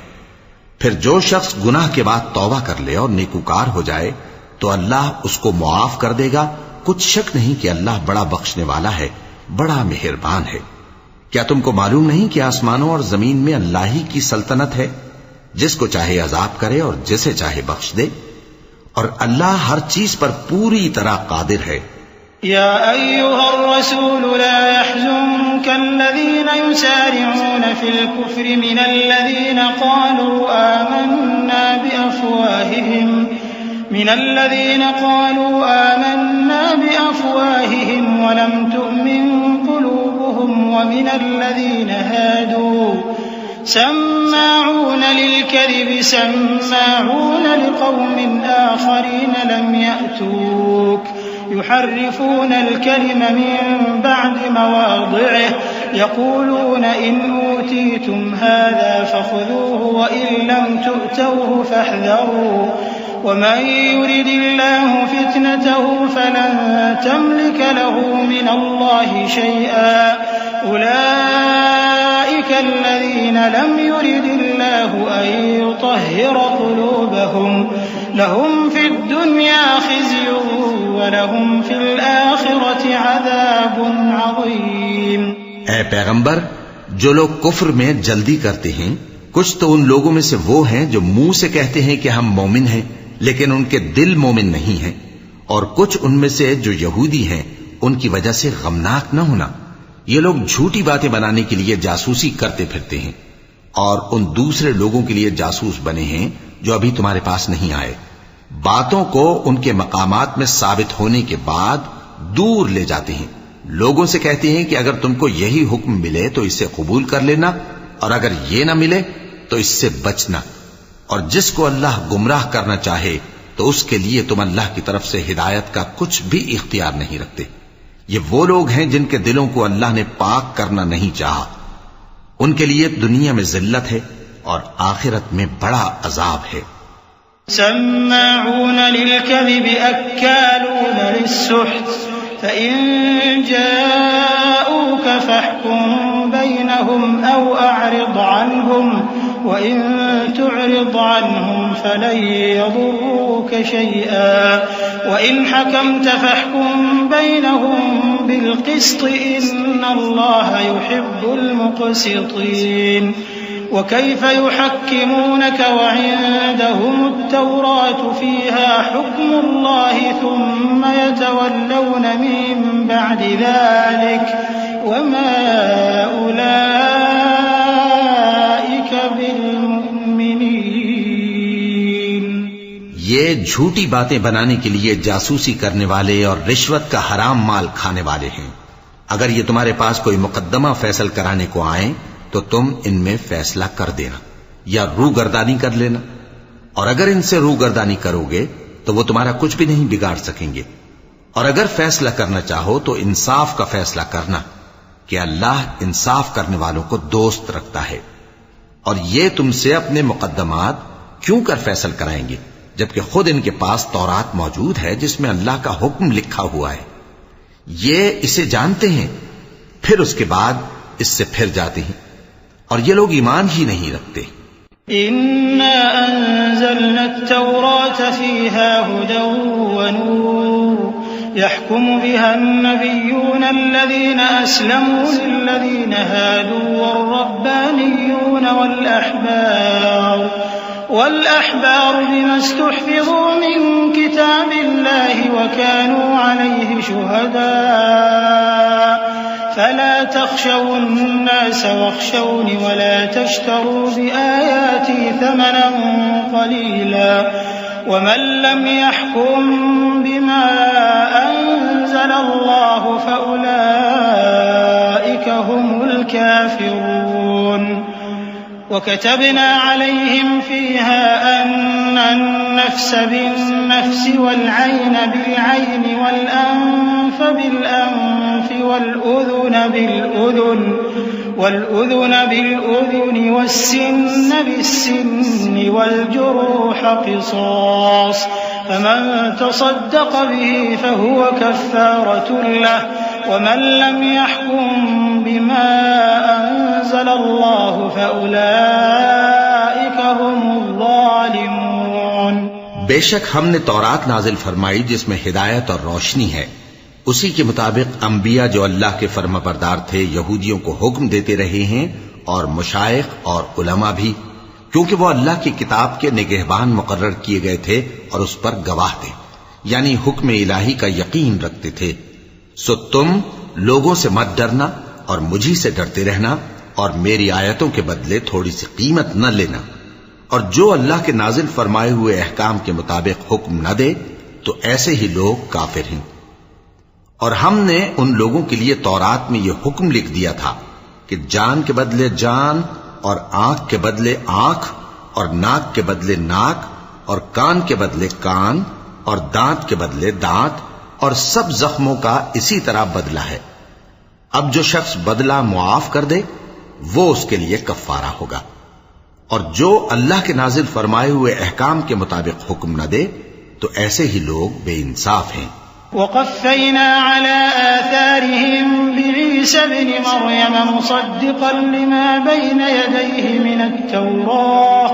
پھر جو شخص گناہ کے بعد توبہ کر لے اور نیکوکار ہو جائے تو اللہ اس کو معاف کر دے گا. کچھ شک نہیں کہ اللہ بڑا بخشنے والا ہے، بڑا مہربان ہے. کیا تم کو معلوم نہیں کہ آسمانوں اور زمین میں اللہ ہی کی سلطنت ہے، جس کو چاہے عذاب کرے اور جسے چاہے بخش دے، اور اللہ ہر چیز پر پوری طرح قادر ہے. يا أيها الرسول لا يحزنك الذين يسارعون في الكفر من الذين قالوا آمنا بأفواههم ولم تؤمن قلوبهم ومن الذين هادوا سماعون للكذب سماعون لقوم آخرين لم يأتوك يحرفون الكلم من بعد مواضعه يقولون إن أوتيتم هذا فخذوه وإن لم تؤتوه فاحذروا ومن يرد الله فتنته فلن تملك له من الله شيئا أولئك الذين لم يرد الله أن يطهر قلوبهم لهم في الدنيا خزي ولهم في الآخرة عذاب عظيم. اے پیغمبر، جو لوگ کفر میں جلدی کرتے ہیں کچھ تو ان لوگوں میں سے وہ ہیں جو منہ سے کہتے ہیں کہ ہم مومن ہیں لیکن ان کے دل مومن نہیں ہیں، اور کچھ ان میں سے جو یہودی ہیں ان کی وجہ سے غمناک نہ ہونا. یہ لوگ جھوٹی باتیں بنانے کے لیے جاسوسی کرتے پھرتے ہیں اور ان دوسرے لوگوں کے لیے جاسوس بنے ہیں جو ابھی تمہارے پاس نہیں آئے. باتوں کو ان کے مقامات میں ثابت ہونے کے بعد دور لے جاتے ہیں لوگوں سے کہتے ہیں کہ اگر تم کو یہی حکم ملے تو اسے قبول کر لینا، اور اگر یہ نہ ملے تو اس سے بچنا، اور جس کو اللہ گمراہ کرنا چاہے تو اس کے لیے تم اللہ کی طرف سے ہدایت کا کچھ بھی اختیار نہیں رکھتے۔ یہ وہ لوگ ہیں جن کے دلوں کو اللہ نے پاک کرنا نہیں چاہا، ان کے لیے دنیا میں ذلت ہے اور آخرت میں بڑا عذاب ہے۔ سماعون للكذب أكالون للسحت فإن جاءوك فاحكم بينهم أو أعرض عنهم وإن تعرض عنهم فلن يضروك شيئا وإن حكمت فاحكم بينهم بالقسط إن الله يحب المقسطين وكيف يحكمونك وعندهم التوراة فيها حكم الله ثم يتولون من بعد ذلك وما أولئك بالمؤمنين۔ یہ جھوٹی باتیں بنانے کے لیے جاسوسی کرنے والے اور رشوت کا حرام مال کھانے والے ہیں۔ اگر یہ تمہارے پاس کوئی مقدمہ فیصل کرانے کو آئیں تو تم ان میں فیصلہ کر دینا یا روگردانی کر لینا، اور اگر ان سے روگردانی کرو گے تو وہ تمہارا کچھ بھی نہیں بگاڑ سکیں گے، اور اگر فیصلہ کرنا چاہو تو انصاف کا فیصلہ کرنا کہ اللہ انصاف کرنے والوں کو دوست رکھتا ہے۔ اور یہ تم سے اپنے مقدمات کیوں کر فیصل کرائیں گے جبکہ خود ان کے پاس تورات موجود ہے جس میں اللہ کا حکم لکھا ہوا ہے۔ یہ اسے جانتے ہیں، پھر اس کے بعد اس سے پھر جاتے ہیں، اور یہ لوگ ایمان ہی نہیں رکھتے۔ إنا أنزلنا التوراة فيها هدى ونور يحكم بها النبيون الذين أسلموا للذين هادوا والربانيون والأحبار بما استحفظوا من كتاب الله وكانوا عليه شهداء فلا تخشوا الناس واخشوني ولا تشتروا بآياتي ثمنا قليلا ومن لم يحكم بما أنزل الله فأولئك هم الكافرون وكتبنا عليهم فيها أن النفس بالنفس والعين بالعين والأنف بالأنف والأذن بالأذن والسن بالسن والجروح قصاص فمن تصدق به فهو كفارة له ومن لم يحكم بما أنزل الله فأولئك هم الظالمون۔ بے شک ہم نے تورات نازل فرمائی جس میں ہدایت اور روشنی ہے، اسی کے مطابق انبیاء جو اللہ کے فرما بردار تھے یہودیوں کو حکم دیتے رہے ہیں، اور مشائخ اور علماء بھی، کیونکہ وہ اللہ کی کتاب کے نگہبان مقرر کیے گئے تھے اور اس پر گواہ تھے، یعنی حکم الہی کا یقین رکھتے تھے۔ سو تم لوگوں سے مت ڈرنا اور مجھی سے ڈرتے رہنا، اور میری آیتوں کے بدلے تھوڑی سی قیمت نہ لینا، اور جو اللہ کے نازل فرمائے ہوئے احکام کے مطابق حکم نہ دے تو ایسے ہی لوگ کافر ہیں۔ اور ہم نے ان لوگوں کے لیے تورات میں یہ حکم لکھ دیا تھا کہ جان کے بدلے جان، اور آنکھ کے بدلے آنکھ، اور ناک کے بدلے ناک، اور کان کے بدلے کان، اور دانت کے بدلے دانت، اور سب زخموں کا اسی طرح بدلہ ہے۔ اب جو شخص بدلہ معاف کر دے وہ اس کے لیے کفارہ ہوگا، اور جو اللہ کے نازل فرمائے ہوئے احکام کے مطابق حکم نہ دے تو ایسے ہی لوگ بے انصاف ہیں۔ وقفينا على آثارهم بعيسى ابن مريم مصدقا لما بين يديه من التوراة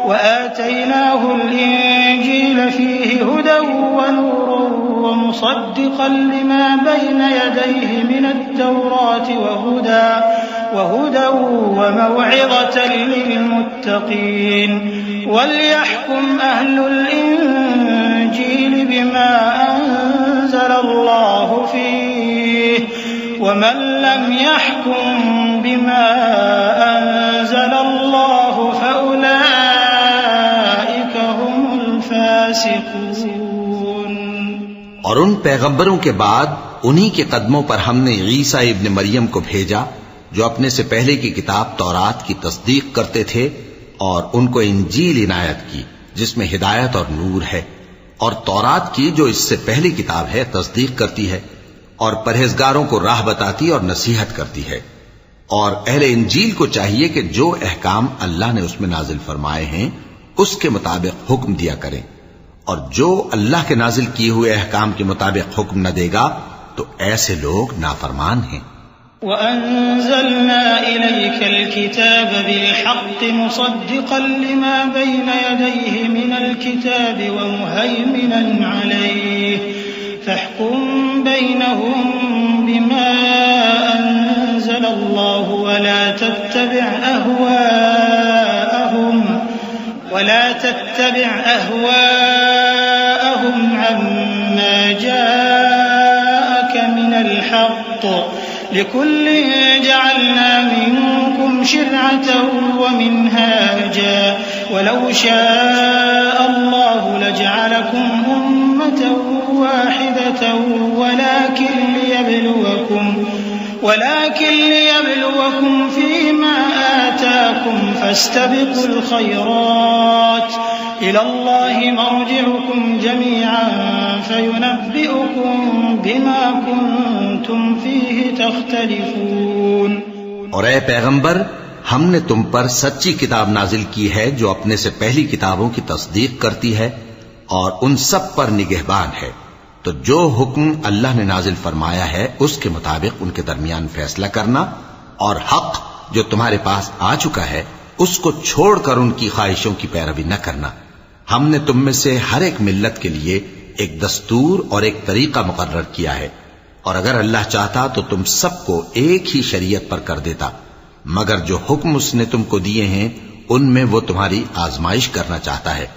وآتيناه الإنجيل فيه هدى ونور ومصدقا لما بين يديه من التوراة وهدى وموعظة للمتقين وليحكم أهل الإنجيل بما أنزل الله فيه ومن لم يحكم بما أنزل الله فأولئك هم الفاسقون۔ اور ان پیغمبروں کے بعد انہی کے قدموں پر ہم نے عیسیٰ ابن مریم کو بھیجا جو اپنے سے پہلے کی کتاب تورات کی تصدیق کرتے تھے، اور ان کو انجیل عنایت کی جس میں ہدایت اور نور ہے، اور تورات کی جو اس سے پہلی کتاب ہے تصدیق کرتی ہے اور پرہیزگاروں کو راہ بتاتی اور نصیحت کرتی ہے۔ اور اہل انجیل کو چاہیے کہ جو احکام اللہ نے اس میں نازل فرمائے ہیں اس کے مطابق حکم دیا کریں، اور جو اللہ کے نازل کیے ہوئے احکام کے مطابق حکم نہ دے گا تو ایسے لوگ نافرمان ہیں۔ وَأَنزَلْنَا إِلَيْكَ الْكِتَابَ بِالْحَقِّ مُصَدِّقًا لِمَا بَيْنَ يَدَيْهِ مِنَ الْكِتَابِ وَمُهَيْمِنًا عَلَيْهِ فَاحْكُم بَيْنَهُم بِمَا أَنزَلَ اللَّهُ وَلَا تَتَّبِعْ أَهْوَاءَهُمْ عَمَّا جَاءَكَ مِنَ الْحَقِّ لِكُلٍّ جَعَلْنَا مِنكُمْ شِرْعَةً وَمِنْهَاجًا وَلَوْ شَاءَ اللَّهُ لَجَعَلَكُمْ أُمَّةً وَاحِدَةً ولكن ليبلوكم فيما آتاكم فاستبقوا الخيرات إلى الله مرجعكم جميعا فينبئكم بما كنتم فيه تختلفون۔ اور اے پیغمبر، ہم نے تم پر سچی کتاب نازل کی ہے جو اپنے سے پہلی کتابوں کی تصدیق کرتی ہے اور ان سب پر نگہبان ہے، تو جو حکم اللہ نے نازل فرمایا ہے اس کے مطابق ان کے درمیان فیصلہ کرنا، اور حق جو تمہارے پاس آ چکا ہے اس کو چھوڑ کر ان کی خواہشوں کی پیروی نہ کرنا۔ ہم نے تم میں سے ہر ایک ملت کے لیے ایک دستور اور ایک طریقہ مقرر کیا ہے، اور اگر اللہ چاہتا تو تم سب کو ایک ہی شریعت پر کر دیتا، مگر جو حکم اس نے تم کو دیے ہیں ان میں وہ تمہاری آزمائش کرنا چاہتا ہے۔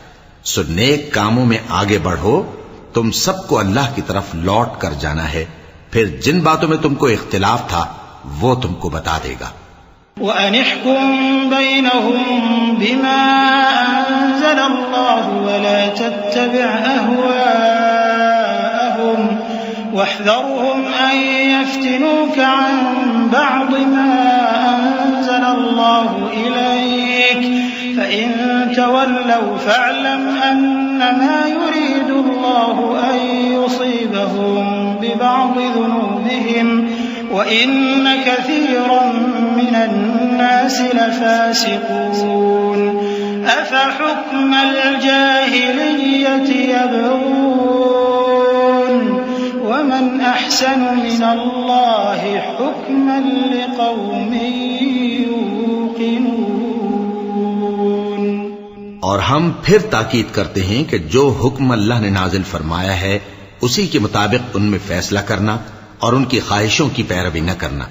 سو نیک کاموں میں آگے بڑھو، تم سب کو اللہ کی طرف لوٹ کر جانا ہے، پھر جن باتوں میں تم کو اختلاف تھا وہ تم کو بتا دے گا۔ وَأَنِ احْكُم بَيْنَهُم بِمَا أَنزَلَ اللَّهُ وَلَا تَتَّبِعْ أَهْوَاءَهُمْ وَاحْذَرْهُمْ أَن يَفْتِنُوكَ عَن بَعْضِ مَا أَنزَلَ اللَّهُ إِلَيْكَ فَإِن تَوَلَّوْا فَاعْلَمْ أَنَّمَا يُرِيدُ اللَّهُ أَن يُصِيبَهُم بِبَعْضِ ذُنُوبِهِمْ وَإِنَّ كَثِيرًا مِّنَ النَّاسِ لَفَاسِقُونَ۔ أَفَحُكْمَ الْجَاهِلِيَّةِ يَبْغُونَ وَمَنْ أَحْسَنُ مِنَ اللَّهِ حُكْمًا لِقَوْمٍ يُوقِنُونَ۔ اور ہم پھر تاکید کرتے ہیں کہ جو حکم اللہ نے نازل فرمایا ہے اسی کے مطابق ان میں فیصلہ کرنا اور ان کی خواہشوں کی پیروی نہ کرنا،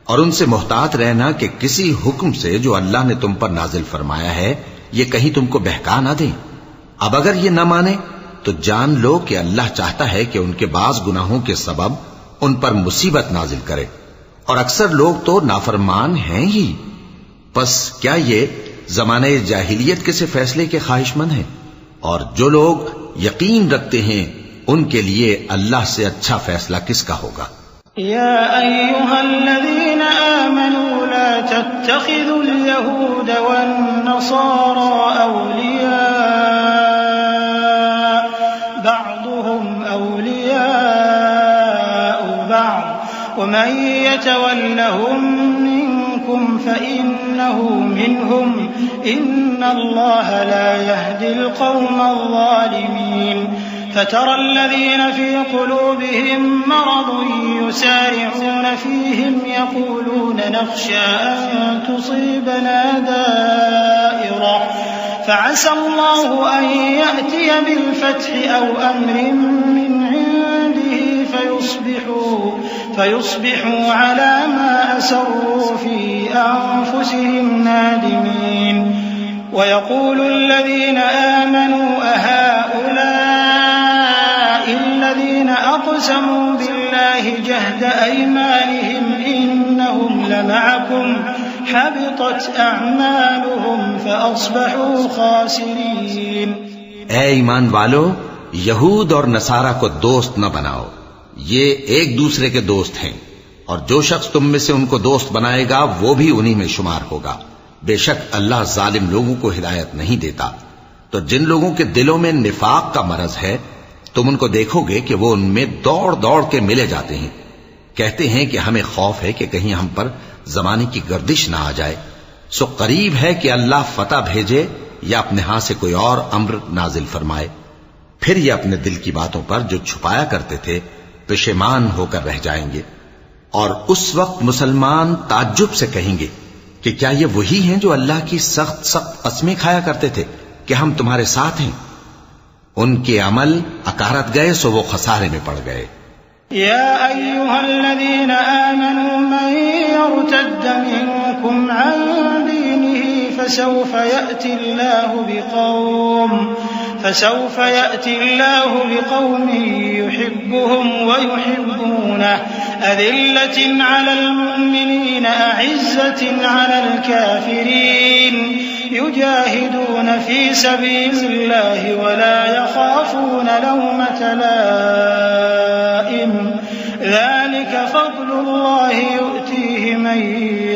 اور ان سے محتاط رہنا کہ کسی حکم سے جو اللہ نے تم پر نازل فرمایا ہے یہ کہیں تم کو بہکا نہ دیں۔ اب اگر یہ نہ مانے تو جان لو کہ اللہ چاہتا ہے کہ ان کے بعض گناہوں کے سبب ان پر مصیبت نازل کرے، اور اکثر لوگ تو نافرمان ہیں ہی۔ پس کیا یہ زمانہ جاہلیت کے سے فیصلے کے خواہش مند ہیں؟ اور جو لوگ یقین رکھتے ہیں ان کے لیے اللہ سے اچھا فیصلہ کس کا ہوگا؟ یا ایھا الذین آمنوا لا تتخذوا اليہود والنصارى اولیاء بعضهم اولیاء بعض ومن يتولهم منكم فإنه منهم إن الله لا يهدي القوم الظالمين۔ فترى الذين في قلوبهم مرض يسارعون فيهم يقولون نخشى أن تصيبنا دائرة فعسى الله أن يأتي بالفتح أو أمر من عنده فيصبحوا على ما أسروا في أنفسهم نادمين۔ ويقول الذين آمنوا أهؤلاء الذين أقسموا بالله جهد أيمانهم إنهم لمعكم حبطت أعمالهم فأصبحوا خاسرين۔ اے ایمان والو، یہود اور نصارہ کو دوست نہ بناؤ، یہ ایک دوسرے کے دوست ہیں، اور جو شخص تم میں سے ان کو دوست بنائے گا وہ بھی انہی میں شمار ہوگا۔ بے شک اللہ ظالم لوگوں کو ہدایت نہیں دیتا۔ تو جن لوگوں کے دلوں میں نفاق کا مرض ہے تم ان کو دیکھو گے کہ وہ ان میں دوڑ دوڑ کے ملے جاتے ہیں، کہتے ہیں کہ ہمیں خوف ہے کہ کہیں ہم پر زمانے کی گردش نہ آ جائے، سو قریب ہے کہ اللہ فتح بھیجے یا اپنے ہاں سے کوئی اور امر نازل فرمائے، پھر یہ اپنے دل کی باتوں پر جو چھپایا کرتے تھے پشیمان ہو کر رہ جائیں گے۔ اور اس وقت مسلمان تعجب سے کہیں گے کہ کیا یہ وہی ہیں جو اللہ کی سخت سخت قسمیں کھایا کرتے تھے کہ ہم تمہارے ساتھ ہیں؟ ان کے عمل اکارت گئے سو وہ خسارے میں پڑ گئے۔ يا أيها الذين آمنوا من يرتد منكم عن دينه فسوف يأتي الله بقوم يحبهم ويحبونه أذلة على المؤمنين أعزة على الكافرين يجاهدون في سبيل الله ولا يخافون لومة لائم ذلك فضل الله يؤتيه من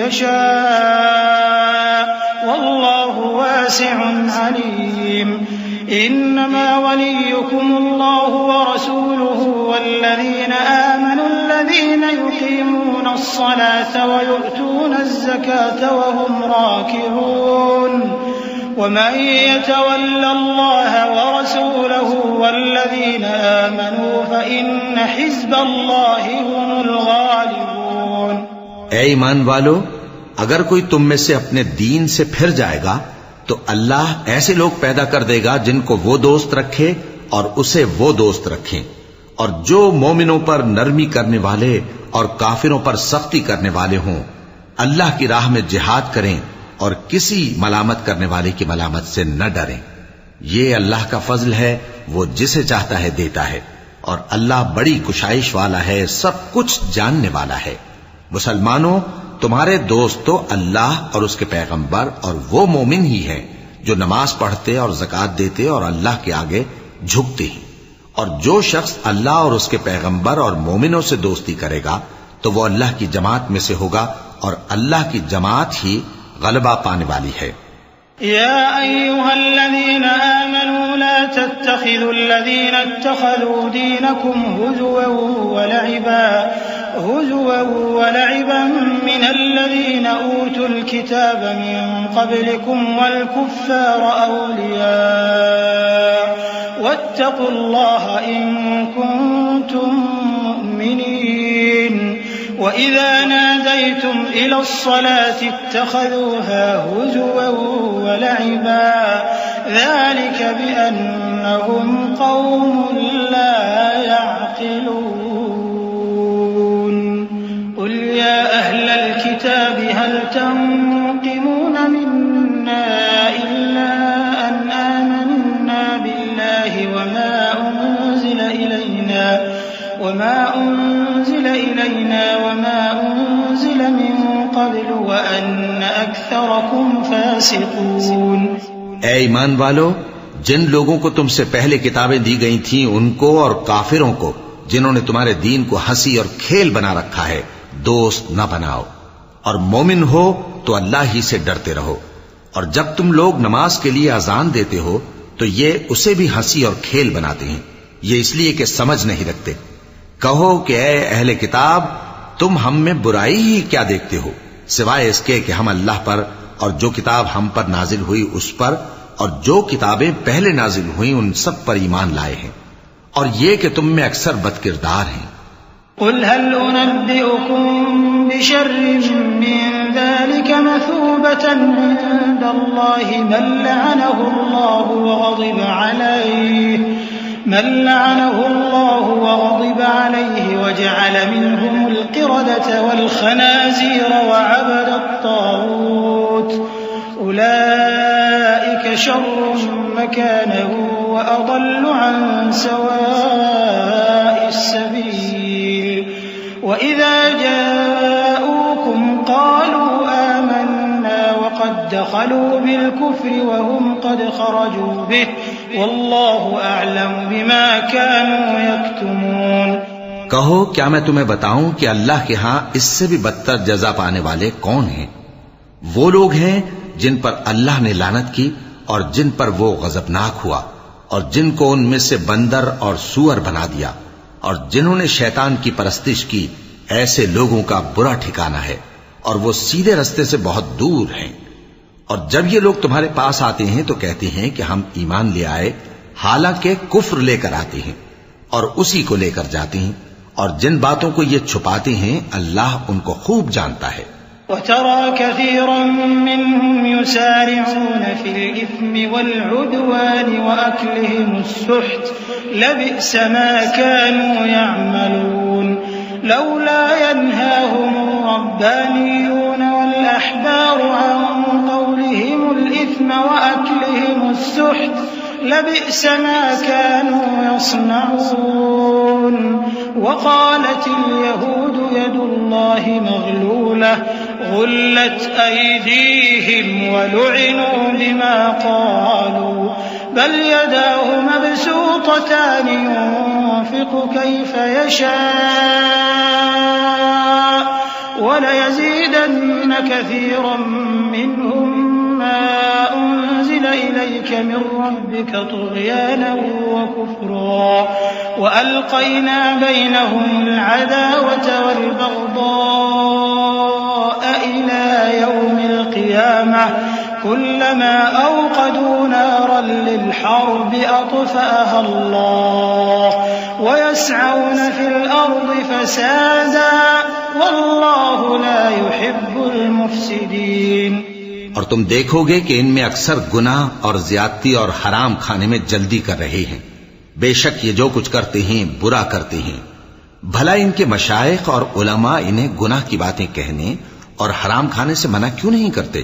يشاء والله واسع عليم إنما وليكم الله ورسوله والذين آمنوا الذين يقيمون الصلاة ويؤتون الزكاة وهم راكعون ومن يتول الله ورسوله والذين آمنوا فإن حزب الله هم الغالبون۔ اے ایمان والو، اگر کوئی تم میں سے اپنے دین سے پھر جائے گا تو اللہ ایسے لوگ پیدا کر دے گا جن کو وہ دوست رکھے اور اسے وہ دوست رکھیں، اور جو مومنوں پر نرمی کرنے والے اور کافروں پر سختی کرنے والے ہوں، اللہ کی راہ میں جہاد کریں اور کسی ملامت کرنے والے کی ملامت سے نہ ڈریں۔ یہ اللہ کا فضل ہے، وہ جسے چاہتا ہے دیتا ہے، اور اللہ بڑی کشائش والا ہے، سب کچھ جاننے والا ہے۔ مسلمانوں، تمہارے دوست تو اللہ اور اس کے پیغمبر اور وہ مومن ہی ہیں جو نماز پڑھتے اور زکوٰۃ دیتے اور اللہ کے آگے جھکتے ہیں، اور جو شخص اللہ اور اس کے پیغمبر اور مومنوں سے دوستی کرے گا تو وہ اللہ کی جماعت میں سے ہوگا، اور اللہ کی جماعت ہی غلبہ پانے والی ہے۔ يا أيها الذين آمنوا لا تتخذوا الذين اتخذوا دينكم هزوا ولعبا من الذين أوتوا الكتاب من قبلكم والكفار أولياء واتقوا الله إن كنتم مؤمنين وإذا ناديتم إلى الصلاة اتخذوها هزوا ولعبا ذلك بأنهم قوم لا يعقلون قل يا أهل الكتاب هل تنقمون منا إلا أن آمنا بالله وما أنزل إلينا وما أنزل من قبل وأن أكثركم فاسقون۔ اے ایمان والو، جن لوگوں کو تم سے پہلے کتابیں دی گئی تھیں ان کو اور کافروں کو جنہوں نے تمہارے دین کو ہنسی اور کھیل بنا رکھا ہے دوست نہ بناؤ، اور مومن ہو تو اللہ ہی سے ڈرتے رہو، اور جب تم لوگ نماز کے لیے اذان دیتے ہو تو یہ اسے بھی ہنسی اور کھیل بناتے ہیں، یہ اس لیے کہ سمجھ نہیں رکھتے۔ کہو کہ اے اہل کتاب، تم ہم میں برائی ہی کیا دیکھتے ہو، سوائے اس کے کہ ہم اللہ پر اور جو کتاب ہم پر نازل ہوئی اس پر اور جو کتابیں پہلے نازل ہوئیں ان سب پر ایمان لائے ہیں، اور یہ کہ تم میں اکثر بد کردار ہیں۔ قل هل أنبئكم بشر من ذلك مثوبة عند الله من لعنه الله وغضب عليه وجعل منهم القردة والخنازير وعبد الطاغوت أولئك شر مكانا وأضل عن سواء السبيل وإذا جاءوكم قالوا آمنا وقد دخلوا بالكفر وهم قد خرجوا به والله أعلم بما كانوا يكتمون۔ کہو کیا میں تمہیں بتاؤں کہ اللہ کے ہاں اس سے بھی بدتر جزا پانے والے کون ہیں؟ وہ لوگ ہیں جن پر اللہ نے لعنت کی اور جن پر وہ غضبناک ہوا، اور جن کو ان میں سے بندر اور سور بنا دیا، اور جنہوں نے شیطان کی پرستش کی، ایسے لوگوں کا برا ٹھکانہ ہے اور وہ سیدھے رستے سے بہت دور ہیں۔ اور جب یہ لوگ تمہارے پاس آتے ہیں تو کہتے ہیں کہ ہم ایمان لے آئے، حالانکہ کفر لے کر آتے ہیں اور اسی کو لے کر جاتے ہیں، اور جن باتوں کو یہ چھپاتے ہیں اللہ ان کو خوب جانتا ہے۔ وترى كثيرا منهم يسارعون في الإثم والعدوان وأكلهم السحت لبئس ما كانوا يعملون لولا ينهاهم الربانيون والأحبار عن قولهم الإثم وأكلهم السحت لبئس ما كانوا يصنعون وقالت اليهود يد الله مغلولة غلت أيديهم ولعنوا بما قالوا بل يداه مبسوطتان ينفق كيف يشاء وليزيدن كثيرا منهم ما أنزل إليك من ربك طغيانا وكفرا وألقينا بينهم العداوة والبغضاء إلى يوم القيامة كلما أوقدوا نارا للحرب أطفأها الله ويسعون في الأرض فسادا والله لا يحب المفسدين۔ اور تم دیکھو گے کہ ان میں اکثر گناہ اور زیادتی اور حرام کھانے میں جلدی کر رہے ہیں، بے شک یہ جو کچھ کرتے ہیں برا کرتے ہیں۔ بھلا ان کے مشائخ اور علماء انہیں گناہ کی باتیں کہنے اور حرام کھانے سے منع کیوں نہیں کرتے؟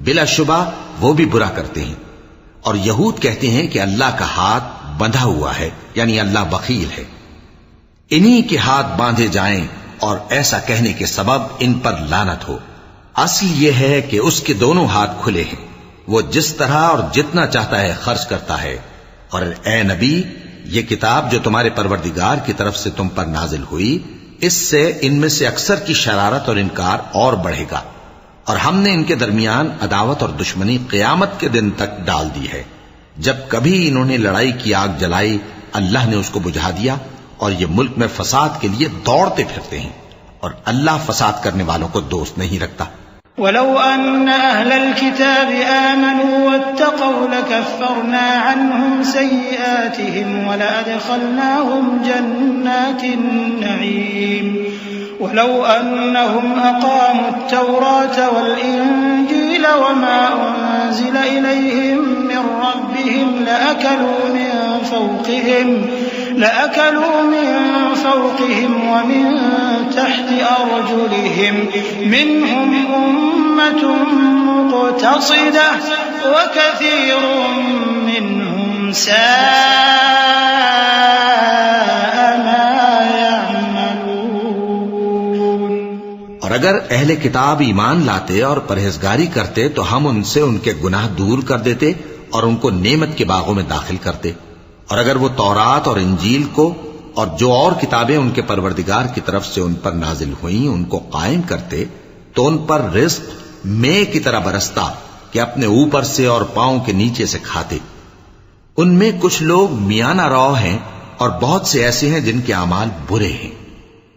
بلا شبہ وہ بھی برا کرتے ہیں۔ اور یہود کہتے ہیں کہ اللہ کا ہاتھ بندھا ہوا ہے، یعنی اللہ بخیل ہے، انہی کے ہاتھ باندھے جائیں، اور ایسا کہنے کے سبب ان پر لعنت ہو۔ اصل یہ ہے کہ اس کے دونوں ہاتھ کھلے ہیں، وہ جس طرح اور جتنا چاہتا ہے خرچ کرتا ہے۔ اور اے نبی، یہ کتاب جو تمہارے پروردگار کی طرف سے تم پر نازل ہوئی، اس سے ان میں سے اکثر کی شرارت اور انکار اور بڑھے گا، اور ہم نے ان کے درمیان عداوت اور دشمنی قیامت کے دن تک ڈال دی ہے۔ جب کبھی انہوں نے لڑائی کی آگ جلائی، اللہ نے اس کو بجھا دیا، اور یہ ملک میں فساد کے لیے دوڑتے پھرتے ہیں، اور اللہ فساد کرنے والوں کو دوست نہیں رکھتا۔ ولو أن أهل الكتاب آمنوا واتقوا لكفرنا عنهم سيئاتهم ولأدخلناهم جنات النعيم ولو أنهم أقاموا التوراة والإنجيل وما أنزل إليهم من ربهم لأكلوا من فوقهم ومن تحت أرجلهم منهم أمة مقتصدة وكثير منهم ساء ما يعملون۔ اور اگر اہل کتاب ایمان لاتے اور پرہیزگاری کرتے تو ہم ان سے ان کے گناہ دور کر دیتے اور ان کو نعمت کے باغوں میں داخل کرتے۔ اور اگر وہ تورات اور انجیل کو اور جو اور کتابیں ان کے پروردگار کی طرف سے ان پر نازل ہوئیں ان کو قائم کرتے تو ان پر رزق مے کی طرح برستا کہ اپنے اوپر سے اور پاؤں کے نیچے سے کھاتے۔ ان میں کچھ لوگ میانہ رو ہیں اور بہت سے ایسے ہیں جن کے اعمال برے ہیں۔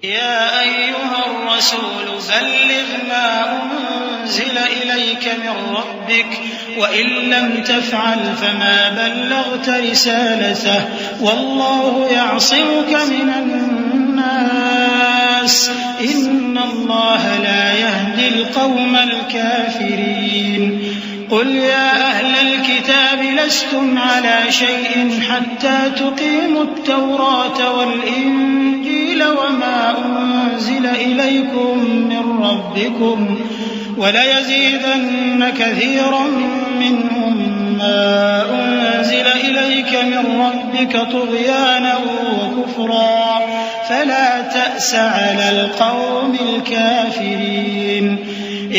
یا ایھا الرسول بلغ ما انزل الیک من ربک وَإِن لَّمْ تَفْعَلْ فَمَا بَلَّغْتَ رِسَالَتَهُ وَاللَّهُ يَعْصِمُكَ مِنَ النَّاسِ إِنَّ اللَّهَ لَا يَهْدِي الْقَوْمَ الْكَافِرِينَ قُلْ يَا أَهْلَ الْكِتَابِ لَسْتُمْ عَلَى شَيْءٍ حَتَّى تُقِيمُوا التَّوْرَاةَ وَالْإِنجِيلَ وَمَا أُنزِلَ إِلَيْكُم مِّن رَّبِّكُمْ وَلَيَزِيدَنَّ كَثِيرًا مِّنْهُم مَّا أُنزِلَ إِلَيْكَ مِن رَّبِّكَ طُغْيَانًا وَكُفْرًا فَلَا تَأْسَ عَلَى الْقَوْمِ الْكَافِرِينَ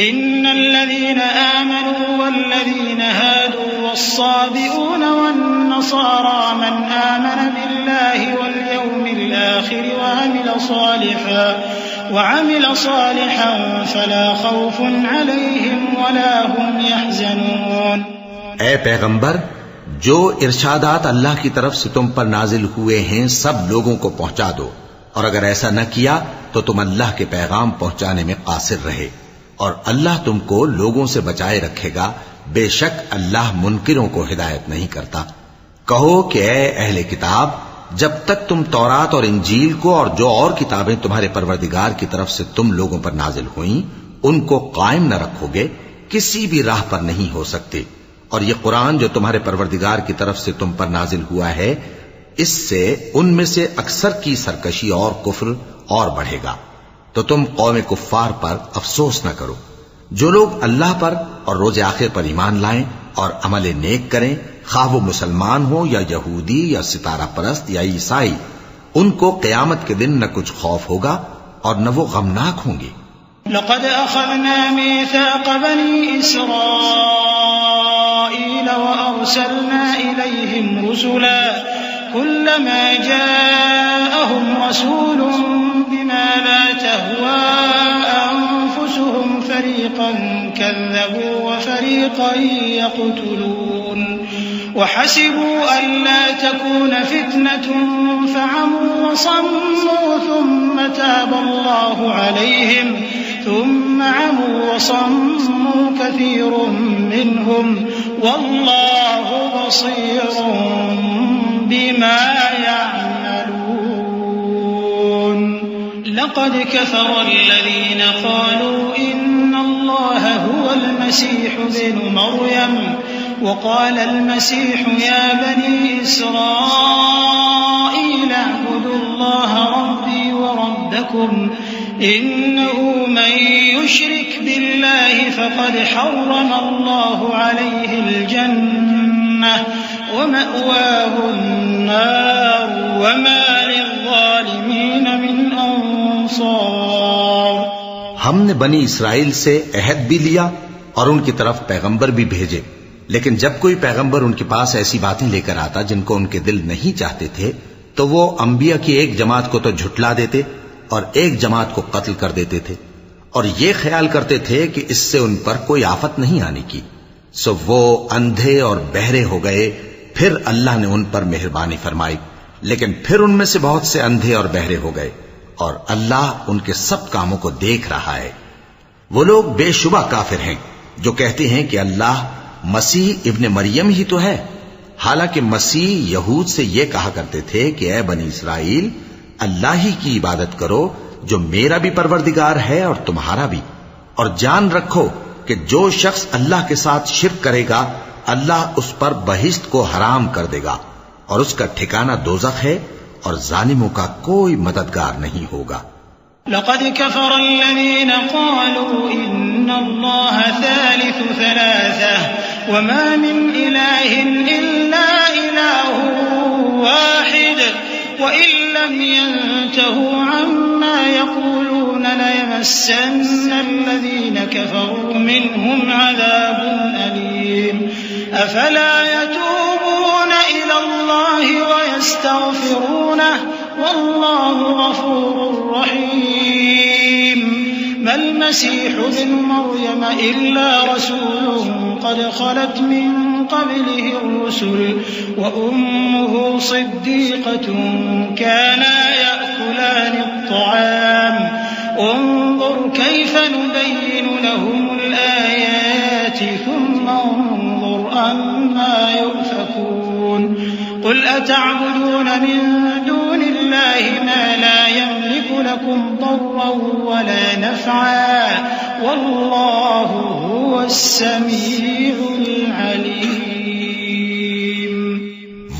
إِنَّ الَّذِينَ آمَنُوا وَالَّذِينَ هَادُوا وَالصَّابِئُونَ وَالنَّصَارَىٰ مَنْ آمَنَ بِاللَّهِ وَالْيَوْمِ بالآخر وعمل صالحا فلا خوف عليهم ولا هم يحزنون. اے پیغمبر، جو ارشادات اللہ کی طرف سے تم پر نازل ہوئے ہیں سب لوگوں کو پہنچا دو، اور اگر ایسا نہ کیا تو تم اللہ کے پیغام پہنچانے میں قاصر رہے، اور اللہ تم کو لوگوں سے بچائے رکھے گا، بے شک اللہ منکروں کو ہدایت نہیں کرتا. کہو کہ اے اہل کتاب، جب تک تم تورات اور انجیل کو اور جو اور کتابیں تمہارے پروردگار کی طرف سے تم لوگوں پر نازل ہوئیں ان کو قائم نہ رکھو گے، کسی بھی راہ پر نہیں ہو سکتے. اور یہ قرآن جو تمہارے پروردگار کی طرف سے تم پر نازل ہوا ہے، اس سے ان میں سے اکثر کی سرکشی اور کفر اور بڑھے گا. تو تم قوم کفار پر افسوس نہ کرو. جو لوگ اللہ پر اور روز آخر پر ایمان لائیں اور عمل نیک کریں، خواہ وہ مسلمان ہو یا یہودی یا ستارہ پرست یا عیسائی، ان کو قیامت کے دن نہ کچھ خوف ہوگا اور نہ وہ غمناک ہوں گے. لقد أخذنا ميثاق بني إسرائيل وأرسلنا إليهم رسلا كلما جاءهم رسول بما لا تهوى أنفسهم فريقا كذبوا وفريقا يقتلون وحسبوا ألا تكون فتنة فعموا وصموا ثم تاب الله عليهم ثم عموا وصموا كثير منهم والله بصير بما يعملون. لقد كفر الذين قالوا إن الله هو المسيح ابن مريم وقال المسيح يا بني إسرائيل اعبدوا الله ربي وربكم إنه من يشرك بالله فقد حرم الله عليه الجنة ومأواه النار وما للظالمين من أنصار. ہم نے بنی اسرائیل سے عہد بھی لیا اور ان کی طرف پیغمبر بھی بھیجے، لیکن جب کوئی پیغمبر ان کے پاس ایسی باتیں لے کر آتا جن کو ان کے دل نہیں چاہتے تھے تو وہ انبیاء کی ایک جماعت کو تو جھٹلا دیتے اور ایک جماعت کو قتل کر دیتے تھے، اور یہ خیال کرتے تھے کہ اس سے ان پر کوئی آفت نہیں آنے کی. سو وہ اندھے اور بہرے ہو گئے. پھر اللہ نے ان پر مہربانی فرمائی، لیکن پھر ان میں سے بہت سے اندھے اور بہرے ہو گئے، اور اللہ ان کے سب کاموں کو دیکھ رہا ہے. وہ لوگ بے شبہ کافر ہیں جو کہتے ہیں کہ اللہ مسیح ابن مریم ہی تو ہے، حالانکہ مسیح یہود سے یہ کہا کرتے تھے کہ اے بنی اسرائیل، اللہ ہی کی عبادت کرو جو میرا بھی پروردگار ہے اور تمہارا بھی، اور جان رکھو کہ جو شخص اللہ کے ساتھ شرک کرے گا اللہ اس پر بہشت کو حرام کر دے گا، اور اس کا ٹھکانہ دوزخ ہے، اور ظالموں کا کوئی مددگار نہیں ہوگا. لقد كفر الذين قالوا إن الله ثالث ثلاثة وما من إله إلا إله واحد وإن لم ينتهوا عما يقولون ليمسن الذين كفروا منهم عذاب أليم. أفلا يتوبون إلى الله ويستغفرونه والله غفور رحيم. ما المسيح ابن مريم إلا رسول قد خلت من قبله الرسل وأمه صديقة كانا يأكلان الطعام انظر كيف نبين لهم الآيات ثم انظر أنا يؤفكون. قل أتعبدون من دون الله ما لا يملك لكم ضرا ولا نفعا والله هو السميع العليم.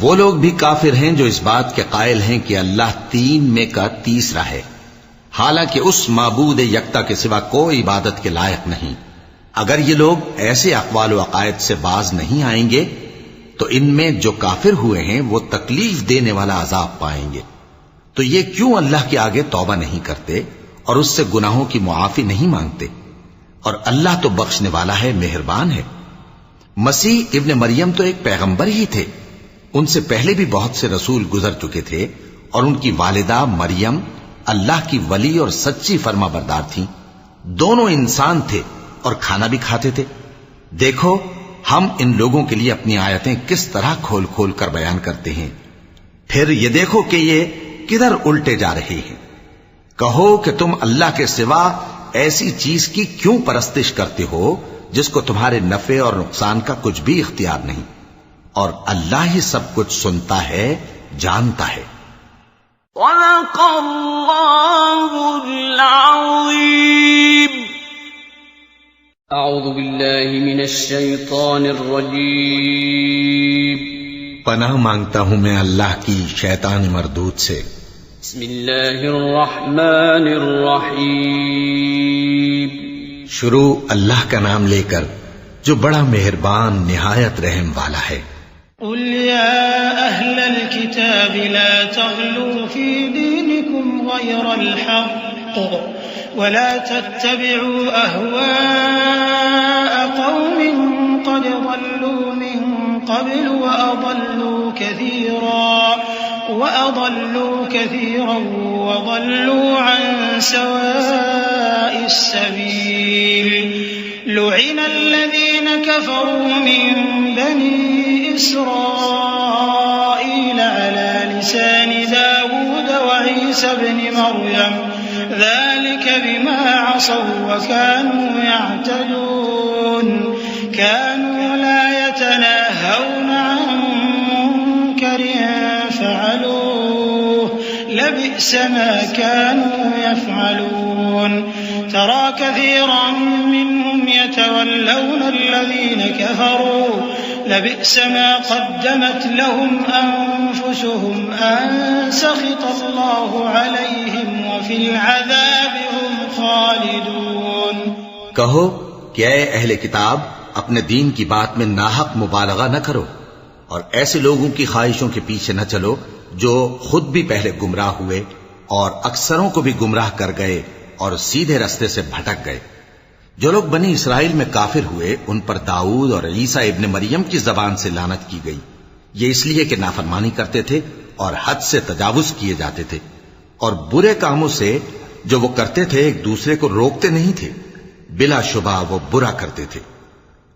وہ لوگ بھی کافر ہیں جو اس بات کے قائل ہیں کہ اللہ تین میں کا تیسرا ہے، حالانکہ اس معبود یکتا کے سوا کوئی عبادت کے لائق نہیں. اگر یہ لوگ ایسے اقوال و عقائد سے باز نہیں آئیں گے تو ان میں جو کافر ہوئے ہیں وہ تکلیف دینے والا عذاب پائیں گے. تو یہ کیوں اللہ کے آگے توبہ نہیں کرتے اور اس سے گناہوں کی معافی نہیں مانگتے؟ اور اللہ تو بخشنے والا ہے، مہربان ہے. مسیح ابن مریم تو ایک پیغمبر ہی تھے، ان سے پہلے بھی بہت سے رسول گزر چکے تھے اور ان کی والدہ مریم اللہ کی ولی اور سچی فرما بردار تھیں. دونوں انسان تھے اور کھانا بھی کھاتے تھے. دیکھو ہم ان لوگوں کے لیے اپنی آیتیں کس طرح کھول کھول کر بیان کرتے ہیں. پھر یہ دیکھو کہ یہ کدھر الٹے جا رہے ہیں. کہو کہ تم اللہ کے سوا ایسی چیز کی کیوں پرستش کرتے ہو جس کو تمہارے نفع اور نقصان کا کچھ بھی اختیار نہیں، اور اللہ ہی سب کچھ سنتا ہے، جانتا ہے. صدق اللہ العظیم. اعوذ باللہ من الشیطان الرجیم. پناہ مانگتا ہوں میں اللہ کی شیطان مردود سے. بسم اللہ الرحمن الرحیم. شروع اللہ کا نام لے کر جو بڑا مہربان نہایت رحم والا ہے. قل يا أهل الكتاب لا تغلوا في دينكم غير الحق ولا تتبعوا أهواء قوم قد ضلوا من قبل وأضلوا كثيرا وضلوا عن سواء السبيل. لعن الذين كفروا من بني إسرائيل على لسان داود وعيسى بن مريم ذلك بما عصوا وكانوا يعتدون. كانوا لا يتناهون عن منكر فعلوه لبئس ما كانوا يفعلون. ترى كثيرا منهم يتولون الذين كفروا لبئس ما قدمت لهم أنفسهم أن سخط الله عليهم وفي العذاب هم خالدون. کہو کہ اے اہل کتاب اپنے دین کی بات میں ناحق مبالغہ نہ کرو اور ایسے لوگوں کی خواہشوں کے پیچھے نہ چلو جو خود بھی پہلے گمراہ ہوئے اور اکثروں کو بھی گمراہ کر گئے اور سیدھے رستے سے بھٹک گئے. جو لوگ بنی اسرائیل میں کافر ہوئے ان پر داؤد اور عیسیٰ ابن مریم کی زبان سے لعنت کی گئی. یہ اس لیے کہ نافرمانی کرتے تھے اور حد سے تجاوز کیے جاتے تھے اور برے کاموں سے جو وہ کرتے تھے ایک دوسرے کو روکتے نہیں تھے. بلا شبہ وہ برا کرتے تھے.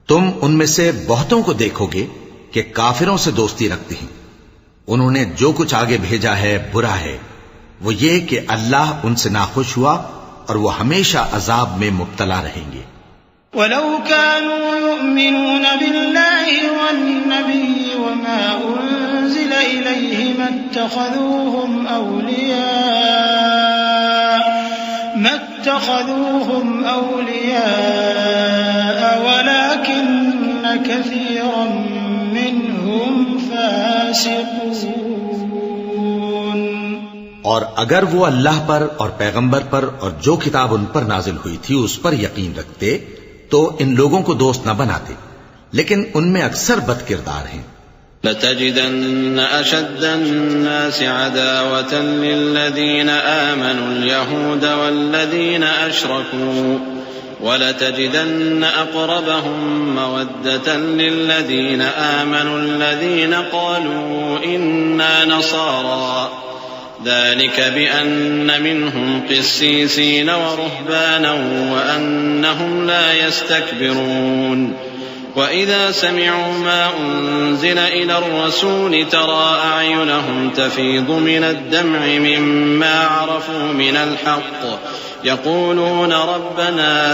تم ان میں سے بہتوں کو دیکھو گے کہ کافروں سے دوستی رکھتے ہیں. انہوں نے جو کچھ آگے بھیجا ہے برا ہے. وہ یہ کہ اللہ ان سے ناخوش ہوا اور وہ ہمیشہ عذاب میں مبتلا رہیں گے. ولو كانوا يؤمنون بالله والنبي وما أنزل إليه ما اتخذوهم أولياء ولكن كثيرا منهم فاسقون. اور اگر وہ اللہ پر اور پیغمبر پر اور جو کتاب ان پر نازل ہوئی تھی اس پر یقین رکھتے تو ان لوگوں کو دوست نہ بناتے، لیکن ان میں اکثر بد کردار ہیں. لتجدن أشد الناس عداوة للذين آمنوا اليهود والذين أشركوا ولتجدن أقربهم مودة للذين آمنوا الذين قالوا إنا نصارى ذلك بأن منهم قسيسين ورهبانا وأنهم لا يستكبرون. وإذا سمعوا ما أنزل إلى الرسول ترى أعينهم تفيض من الدمع مما عرفوا من الحق يقولون ربنا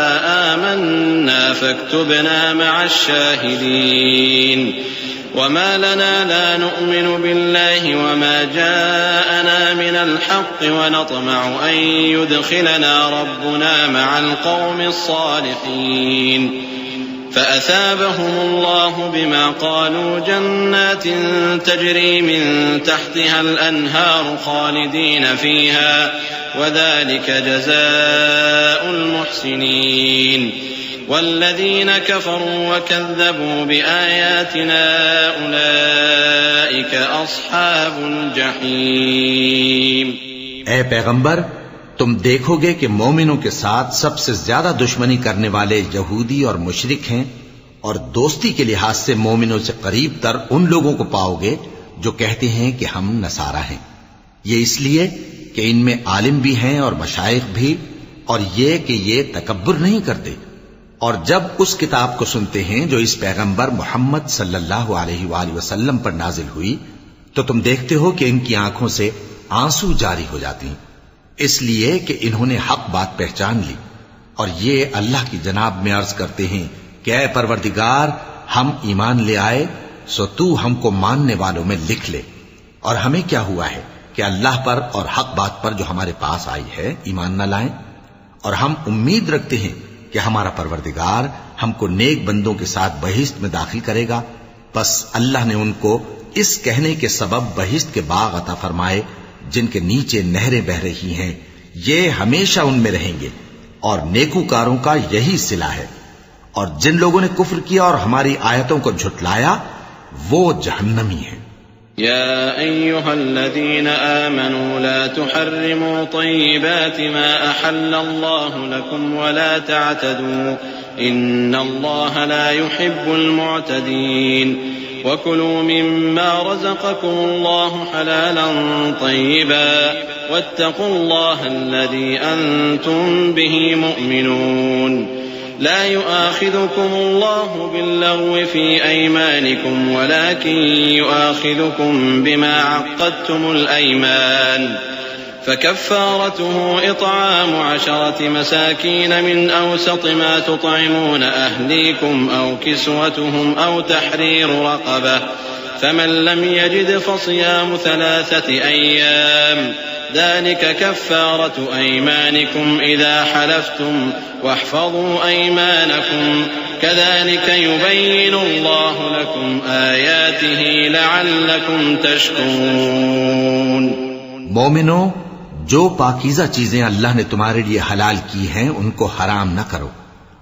آمنا فاكتبنا مع الشاهدين. وما لنا لا نؤمن بالله وما جاءنا من الحق ونطمع أن يدخلنا ربنا مع القوم الصالحين. فأثابهم الله بما قالوا جنات تجري من تحتها الأنهار خالدين فيها وذلك جزاء المحسنين. والذين كفروا وكذبوا بآياتنا أولئك أصحاب الجحيم. اے پیغمبر تم دیکھو گے کہ مومنوں کے ساتھ سب سے زیادہ دشمنی کرنے والے یہودی اور مشرک ہیں، اور دوستی کے لحاظ سے مومنوں سے قریب تر ان لوگوں کو پاؤ گے جو کہتے ہیں کہ ہم نصارہ ہیں. یہ اس لیے کہ ان میں عالم بھی ہیں اور مشائخ بھی، اور یہ کہ یہ تکبر نہیں کرتے۔ اور جب اس کتاب کو سنتے ہیں جو اس پیغمبر محمد صلی اللہ علیہ وآلہ وسلم پر نازل ہوئی تو تم دیکھتے ہو کہ ان کی آنکھوں سے آنسو جاری ہو جاتے ہیں، اس لیے کہ انہوں نے حق بات پہچان لی، اور یہ اللہ کی جناب میں عرض کرتے ہیں کہ اے پروردگار، ہم ایمان لے آئے سو تو ہم کو ماننے والوں میں لکھ لے۔ اور ہمیں کیا ہوا ہے کہ اللہ پر اور حق بات پر جو ہمارے پاس آئی ہے ایمان نہ لائیں؟ اور ہم امید رکھتے ہیں کہ ہمارا پروردگار ہم کو نیک بندوں کے ساتھ بہشت میں داخل کرے گا۔ بس اللہ نے ان کو اس کہنے کے سبب بہشت کے باغ عطا فرمائے جن کے نیچے نہریں بہ رہی ہیں، یہ ہمیشہ ان میں رہیں گے، اور نیکوکاروں کا یہی صلہ ہے۔ اور جن لوگوں نے کفر کیا اور ہماری آیتوں کو جھٹلایا وہ جہنمی ہیں۔ يا أيها الذين آمنوا لا تحرموا طيبات ما أحل الله لكم ولا تعتدوا إن الله لا يحب المعتدين وكلوا مما رزقكم الله حلالا طيبا واتقوا الله الذي أنتم به مؤمنون لا يؤاخذكم الله باللغو في أيمانكم ولكن يؤاخذكم بما عقدتم الأيمان فكفارته إطعام 10 مساكين من أوسط ما تطعمون أهليكم أو كسوتهم أو تحرير رقبة فمن لم يجد فصيام 3 أيام ذلك كفارة أيمانكم إذا حلفتم واحفظوا أيمانكم كذلك يبين الله لكم آياته لعلكم تشكرون۔ مومنو، جو پاکیزہ چیزیں اللہ نے تمہارے لیے حلال کی ہیں ان کو حرام نہ کرو،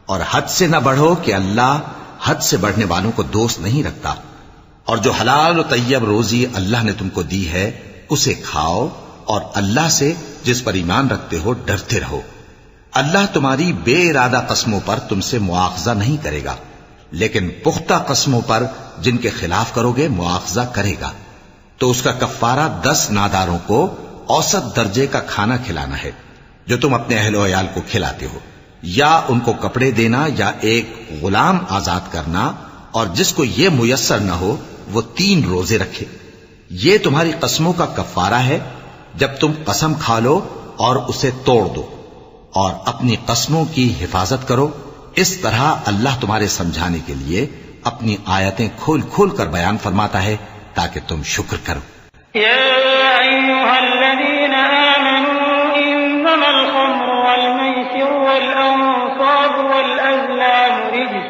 اور حد سے نہ بڑھو کہ اللہ حد سے بڑھنے والوں کو دوست نہیں رکھتا، اور جو حلال و طیب روزی اللہ نے تم کو دی ہے اسے کھاؤ، اور اللہ سے جس پر ایمان رکھتے ہو ڈرتے رہو۔ اللہ تمہاری بے ارادہ قسموں پر تم سے مواخذہ نہیں کرے گا، لیکن پختہ قسموں پر جن کے خلاف کرو گے مواخذہ کرے گا۔ تو اس کا کفارہ 10 ناداروں کو اوسط درجے کا کھانا کھلانا ہے جو تم اپنے اہل و عیال کو کھلاتے ہو، یا ان کو کپڑے دینا یا ایک غلام آزاد کرنا، اور جس کو یہ میسر نہ ہو وہ 3 روزے رکھے۔ یہ تمہاری قسموں کا کفارہ ہے جب تم قسم کھا لو اور اسے توڑ دو، اور اپنی قسموں کی حفاظت کرو۔ اس طرح اللہ تمہارے سمجھانے کے لیے اپنی آیتیں کھول کھول کر بیان فرماتا ہے تاکہ تم شکر کرو۔ يا أيها الذين آمنوا إنما الخمر والميسر والأنصاب والأزلام رجس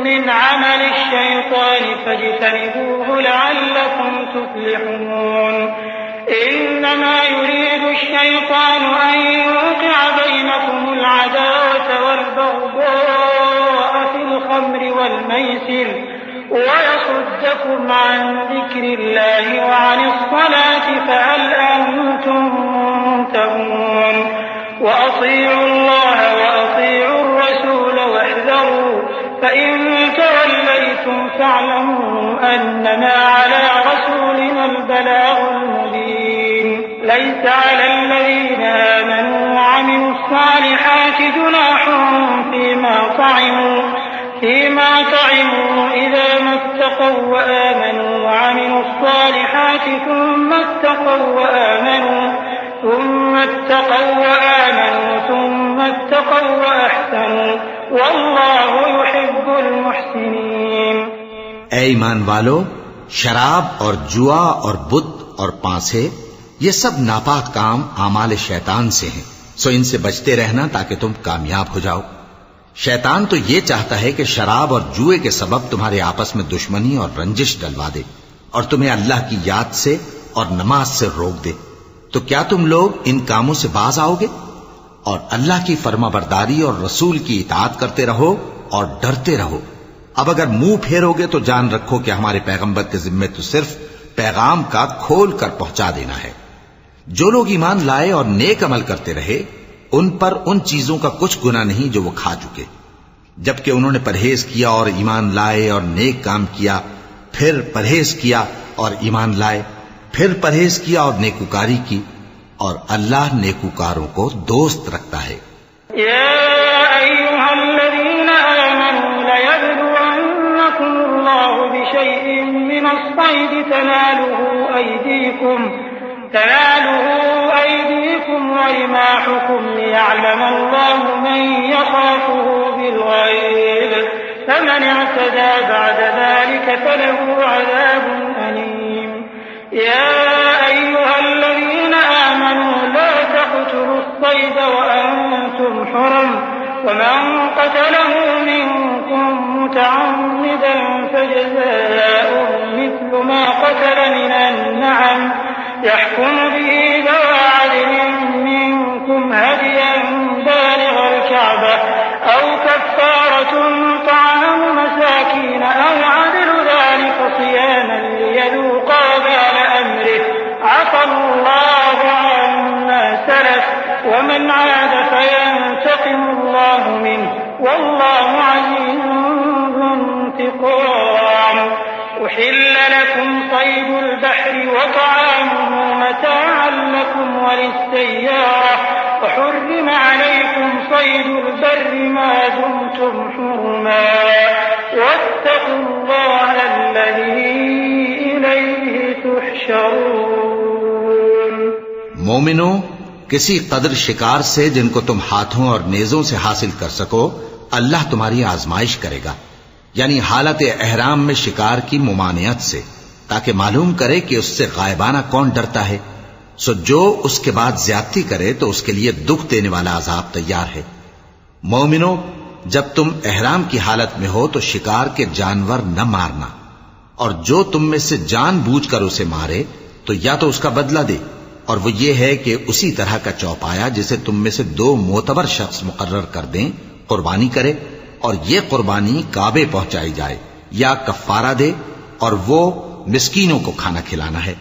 من عمل الشيطان فاجتنبوه لعلكم تفلحون إنما يريد الشيطان أن يوقع بينكم العداوة والبغضاء في الخمر والميسر ويصدكم عن ذكر الله وعن الصلاة فهل أنتم منتهون وأطيعوا الله وأطيعوا الرسول واحذروا فإن توليتم فاعلموا أنما على رسولنا البلاغ المبين ليس على الذين آمنوا وعملوا الصالحات جناح فيما طعموا إذا ما اتقوا وآمنوا وعملوا الصالحات ثم اتقوا وأحسنوا والله يحب المحسنين۔ اے ایمان والو، شراب اور جوا اور بت اور پانسے یہ سب ناپاک کام اعمال شیطان سے ہیں، سو ان سے بچتے رہنا تاکہ تم کامیاب ہو جاؤ۔ شیطان تو یہ چاہتا ہے کہ شراب اور جوئے کے سبب تمہارے آپس میں دشمنی اور رنجش ڈلوا دے، اور تمہیں اللہ کی یاد سے اور نماز سے روک دے۔ تو کیا تم لوگ ان کاموں سے باز آؤ گے؟ اور اللہ کی فرما برداری اور رسول کی اطاعت کرتے رہو اور ڈرتے رہو۔ اب اگر منہ پھیرو گے تو جان رکھو کہ ہمارے پیغمبر کے ذمے تو صرف پیغام کا کھول کر پہنچا دینا ہے۔ جو لوگ ایمان لائے اور نیک عمل کرتے رہے ان پر ان چیزوں کا کچھ گناہ نہیں جو وہ کھا چکے، جبکہ انہوں نے پرہیز کیا اور ایمان لائے اور نیک کام کیا، پھر پرہیز کیا اور ایمان لائے، پھر پرہیز کیا اور نیکوکاری کی، اور اللہ نیکوکاروں کو دوست رکھتا ہے۔ يا أيها الذين آمنوا ليبلونكم الله بشيء من الصيد تناله أيديكم ورماحكم ليعلم الله من يخافه بالغيب فمن اعتدى بعد ذلك فله عذاب أليم يا أيها الذين آمنوا لا تقتلوا الصيد وأنتم حرم ومن قتله منكم متعمدا فجزاء مثل ما قتل من النعم يحكم به ذوى عدل منكم هديا بالغ الكعبة أو كفارة طعام مساكين أو عدل ذلك صياما ليذوقا وبال أمره عفى الله عما سلف ومن عاد فينتقم الله منه والله عزيز ذو انتقام أحل لكم صيد البحر وطعامه متاعا لكم وللسيارة وحرم عليكم صيد البر ما دمتم حرما واتقوا الله الذي إليه تحشرون۔ مومنو، کسی قدر شکار سے جن کو تم ہاتھوں اور نیزوں سے حاصل کر سکو اللہ تمہاری آزمائش کرے گا، یعنی حالت احرام میں شکار کی ممانعت سے، تاکہ معلوم کرے کہ اس سے غائبانہ کون ڈرتا ہے۔ سو جو اس کے بعد زیادتی کرے تو اس کے لیے دکھ دینے والا عذاب تیار ہے۔ مومنو، جب تم احرام کی حالت میں ہو تو شکار کے جانور نہ مارنا، اور جو تم میں سے جان بوجھ کر اسے مارے تو یا تو اس کا بدلہ دے، اور وہ یہ ہے کہ اسی طرح کا چوپایا جسے تم میں سے 2 معتبر شخص مقرر کر دیں قربانی کرے، اور یہ قربانی کعبے پہنچائی جائے، یا کفارہ دے اور وہ مسکینوں کو کھانا کھلانا ہے،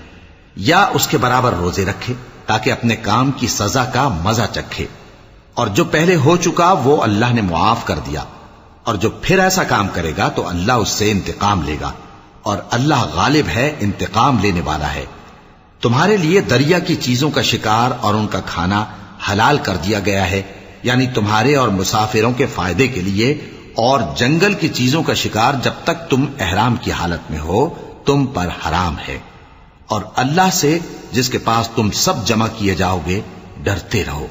یا اس کے برابر روزے رکھے تاکہ اپنے کام کی سزا کا مزہ چکھے، اور جو پہلے ہو چکا وہ اللہ نے معاف کر دیا، اور جو پھر ایسا کام کرے گا تو اللہ اس سے انتقام لے گا، اور اللہ غالب ہے، انتقام لینے والا ہے۔ تمہارے لیے دریا کی چیزوں کا شکار اور ان کا کھانا حلال کر دیا گیا ہے، یعنی تمہارے اور مسافروں کے فائدے کے لیے، اور جنگل کی چیزوں کا شکار جب تک تم احرام کی حالت میں ہو تم پر حرام ہے، اور اللہ سے جس کے پاس تم سب جمع کیے جاؤ گے ڈرتے رہو۔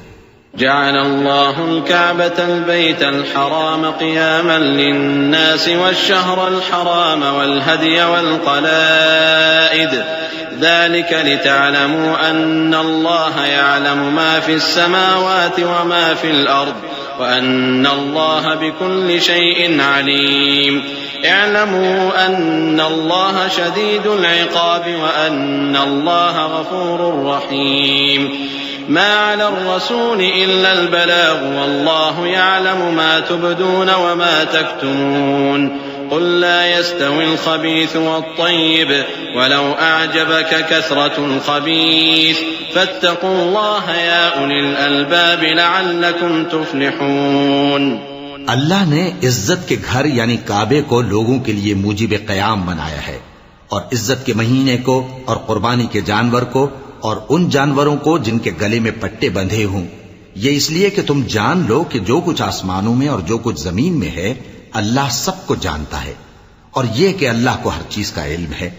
جعل الله الكعبة البيت الحرام قياما للناس والشهر الحرام والهدي والقلائد ذلك لتعلموا أن الله يعلم ما في السماوات وما في الأرض وأن الله بكل شيء عليم اعلموا أن الله شديد العقاب وأن الله غفور رحيم ما على الرسول إلا البلاغ والله يعلم ما تبدون وما تكتمون قل لا يستوي الخبيث والطيب ولو أعجبك كثرة الخبيث فاتقوا الله يا أولي الألباب لعلكم تفلحون۔ اللہ نے عزت کے گھر یعنی کعبے کو لوگوں کے لیے موجب قیام بنایا ہے، اور عزت کے مہینے کو اور قربانی کے جانور کو اور ان جانوروں کو جن کے گلے میں پٹے بندھے ہوں، یہ اس لیے کہ تم جان لو کہ جو کچھ آسمانوں میں اور جو کچھ زمین میں ہے اللہ سب کو جانتا ہے، اور یہ کہ اللہ کو ہر چیز کا علم ہے۔